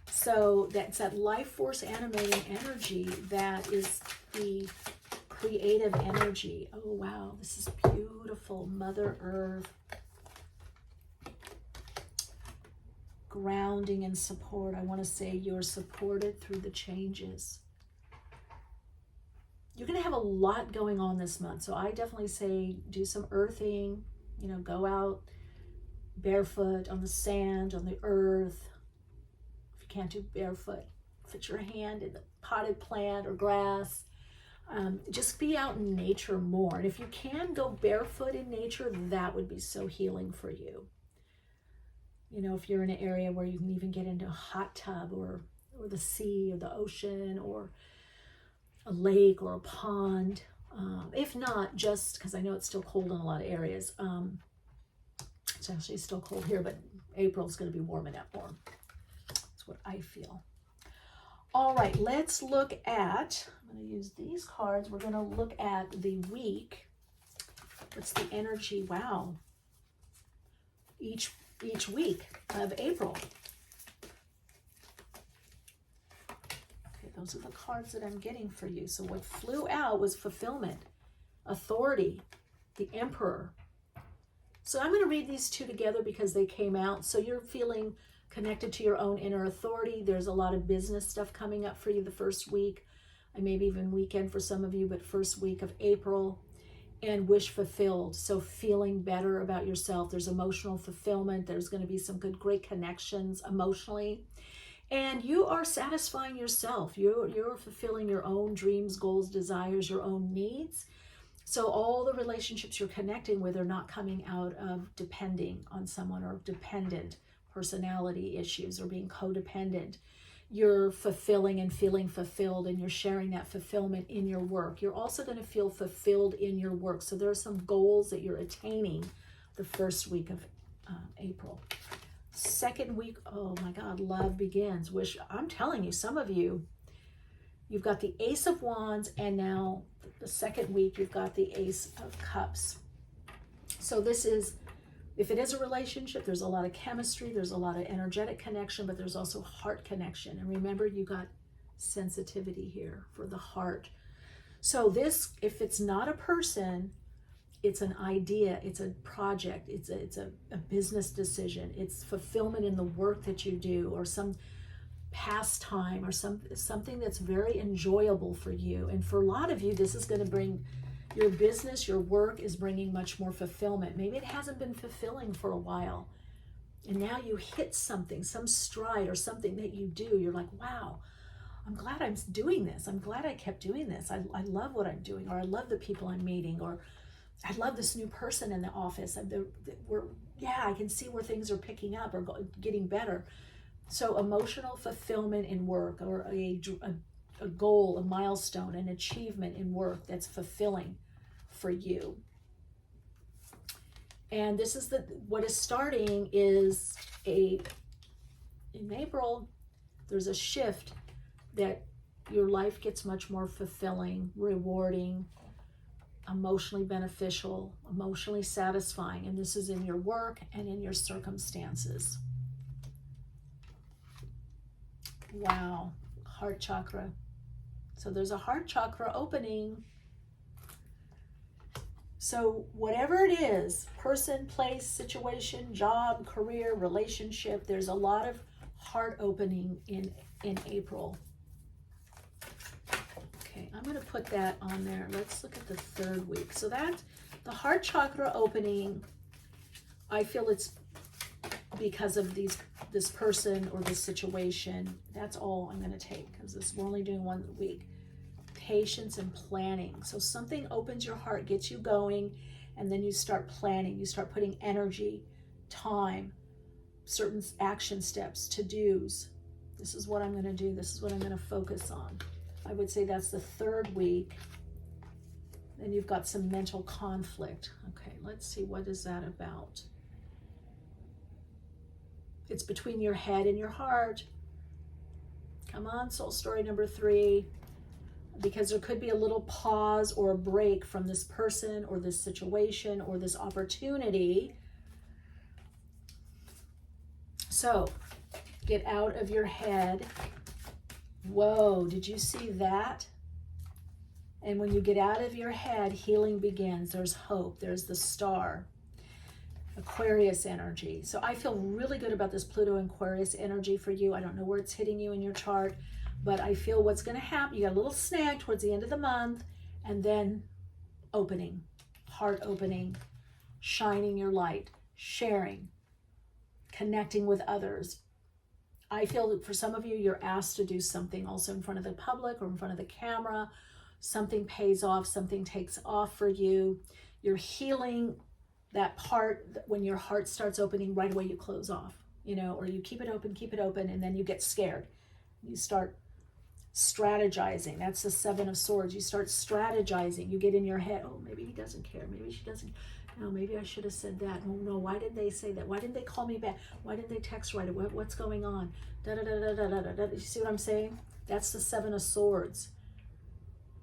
So that's that life force animating energy that is the creative energy. Oh, wow. This is beautiful. Mother Earth. Grounding and support. I want to say you're supported through the changes. You're going to have a lot going on this month. So I definitely say do some earthing, go out barefoot on the sand, on the earth. If you can't do barefoot, put your hand in the potted plant or grass. Just be out in nature more. And if you can go barefoot in nature, that would be so healing for you. If you're in an area where you can even get into a hot tub or the sea or the ocean or a lake or a pond. If not, just because I know it's still cold in a lot of areas. It's actually still cold here, but April's going to be warming up more. That's what I feel. All right, let's look at, I'm going to use these cards. We're going to look at the week. What's the energy? Wow. Each week of April. Okay, those are the cards that I'm getting for you. So what flew out was fulfillment, authority, the Emperor. So I'm going to read these two together because they came out. So you're feeling connected to your own inner authority. There's a lot of business stuff coming up for you the first week, and maybe even weekend for some of you, but first week of April. And wish fulfilled. So feeling better about yourself. There's emotional fulfillment. There's going to be some great connections emotionally. And you are satisfying yourself. You're fulfilling your own dreams, goals, desires, your own needs. So all the relationships you're connecting with are not coming out of depending on someone or dependent personality issues or being codependent. You're fulfilling and feeling fulfilled, and you're sharing that fulfillment in your work. You're also going to feel fulfilled in your work. So there are some goals that you're attaining the first week of April. Second week, oh my God, love begins. I'm telling you, some of you, you've got the Ace of Wands, and now the second week, you've got the Ace of Cups. So this is, if it is a relationship, there's a lot of chemistry, there's a lot of energetic connection, but there's also heart connection. And remember, you got sensitivity here for the heart. So this, if it's not a person, It's an idea, it's a project, it's a business decision, it's fulfillment in the work that you do, or some pastime, or something that's very enjoyable for you. And for a lot of you, this is going to bring your business, your work is bringing much more fulfillment. Maybe it hasn't been fulfilling for a while, and now you hit something, some stride or something that you do. You're like, wow, I'm glad I'm doing this. I'm glad I kept doing this. I love what I'm doing, or I love the people I'm meeting, or I love this new person in the office. I can see where things are picking up or getting better. So emotional fulfillment in work, or a goal, a milestone, an achievement in work that's fulfilling for you. And this is what is starting is in April, there's a shift that your life gets much more fulfilling, rewarding, emotionally beneficial, emotionally satisfying. And this is in your work and in your circumstances. Wow, heart chakra. So there's a heart chakra opening. So whatever it is, person, place, situation, job, career, relationship, there's a lot of heart opening in April. Okay, I'm going to put that on there. Let's look at the third week. So that's the heart chakra opening. I feel it's because of this person or this situation. That's all I'm going to take, because we're only doing 1 week. Patience and planning. So something opens your heart, gets you going, and then you start planning. You start putting energy, time, certain action steps, to-dos. This is what I'm going to do. This is what I'm going to focus on. I would say that's the third week. Then you've got some mental conflict. Okay, let's see, what is that about? It's between your head and your heart. Come on, soul story number 3. Because there could be a little pause or a break from this person or this situation or this opportunity. So get out of your head. Whoa, did you see that? And when you get out of your head, healing begins. There's hope. There's the star. Aquarius energy. So I feel really good about this Pluto Aquarius energy for you. I don't know where it's hitting you in your chart, but I feel what's going to happen. You got a little snag towards the end of the month, and then opening, heart opening, shining your light, sharing, connecting with others. I feel that for some of you, you're asked to do something also in front of the public or in front of the camera. Something pays off, something takes off for you. You're healing that part. When your heart starts opening, right away you close off, or you keep it open, and then you get scared. You start strategizing. That's the 7 of Swords. You start strategizing. You get in your head, oh, maybe he doesn't care. Maybe she doesn't. No, maybe I should have said that. Oh, no, why did they say that? Why didn't they call me back? Why didn't they text right away? What's going on? You see what I'm saying? That's the 7 of Swords.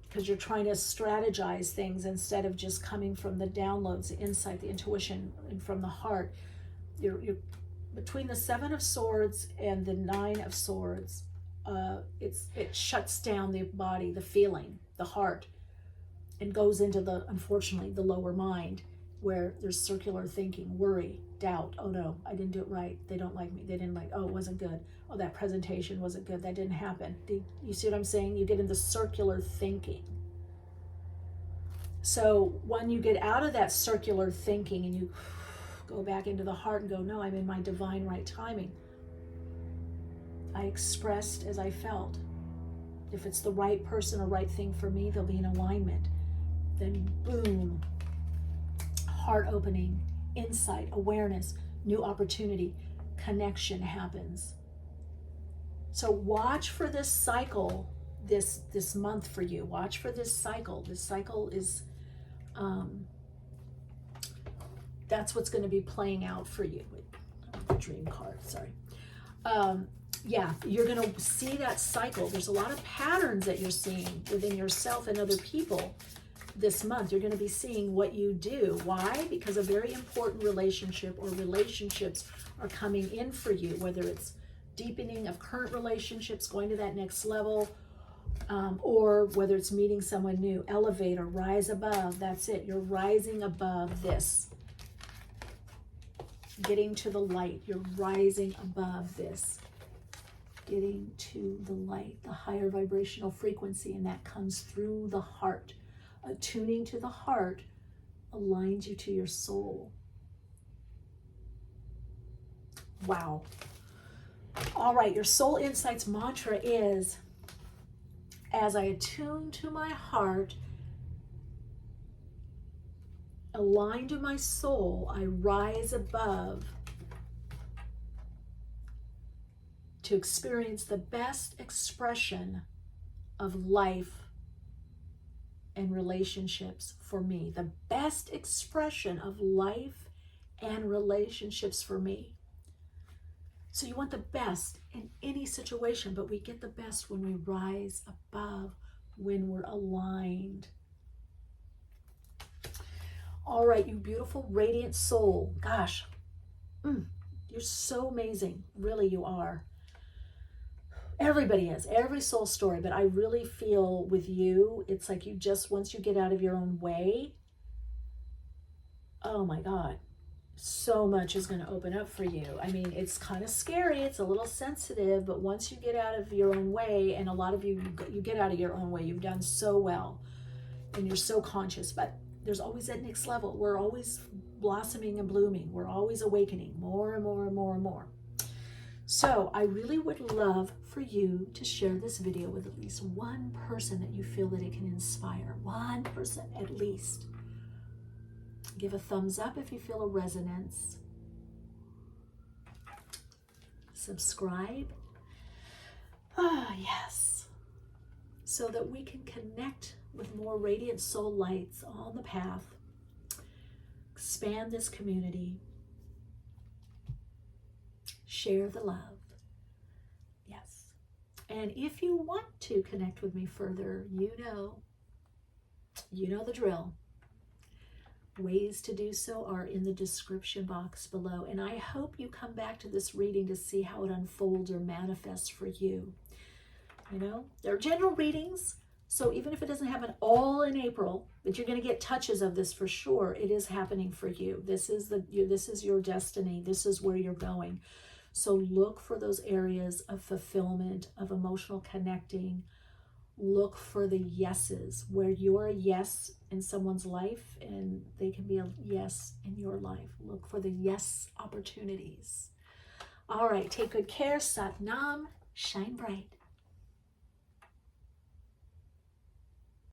Because you're trying to strategize things instead of just coming from the downloads, the insight, the intuition, and from the heart. You're between the 7 of Swords and the 9 of Swords. It shuts down the body, the feeling, the heart, and goes into unfortunately, the lower mind, where there's circular thinking, worry, doubt. Oh no, I didn't do it right. They don't like me. They didn't like, oh, it wasn't good. Oh, that presentation wasn't good. That didn't happen. You see what I'm saying? You get into circular thinking. So when you get out of that circular thinking and you go back into the heart and go, no, I'm in my divine right timing. I expressed as I felt. If it's the right person or right thing for me, they'll be in alignment. Then boom, heart opening, insight, awareness, new opportunity, connection happens. So watch for this cycle this month for you. Watch for this cycle. This cycle is, that's what's going to be playing out for you. Dream card, sorry. Yeah, you're going to see that cycle. There's a lot of patterns that you're seeing within yourself and other people this month. You're going to be seeing what you do. Why? Because a very important relationship or relationships are coming in for you, whether it's deepening of current relationships, going to that next level, or whether it's meeting someone new, elevate or rise above. That's it. You're rising above this. Getting to the light. You're rising above this. Getting to the light, the higher vibrational frequency, and that comes through the heart. Attuning to the heart aligns you to your soul. Wow. All right, your Soul Insights mantra is, as I attune to my heart, aligned to my soul, I rise above to experience the best expression of life and relationships for me. The best expression of life and relationships for me. So you want the best in any situation, but we get the best when we rise above, when we're aligned. All right, you beautiful, radiant soul. Gosh, you're so amazing. Really, you are. Everybody is, every soul story, but I really feel with you, it's like you just, once you get out of your own way, oh my God, so much is going to open up for you. I mean, it's kind of scary, it's a little sensitive, but once you get out of your own way, and a lot of you get out of your own way, you've done so well, and you're so conscious, but there's always that next level. We're always blossoming and blooming. We're always awakening more and more and more and more. So I really would love for you to share this video with at least one person that you feel that it can inspire. One person at least. Give a thumbs up if you feel a resonance. Subscribe. Ah, yes. So that we can connect with more radiant soul lights on the path. Expand this community. Share the love. Yes. And if you want to connect with me further, you know the drill. Ways to do so are in the description box below. And I hope you come back to this reading to see how it unfolds or manifests for you. You know, they're general readings. So even if it doesn't happen all in April, but you're going to get touches of this for sure, it is happening for you. This is your destiny. This is where you're going. So look for those areas of fulfillment, of emotional connecting. Look for the yeses, where you're a yes in someone's life and they can be a yes in your life. Look for the yes opportunities. All right, take good care. Sat Nam, shine bright.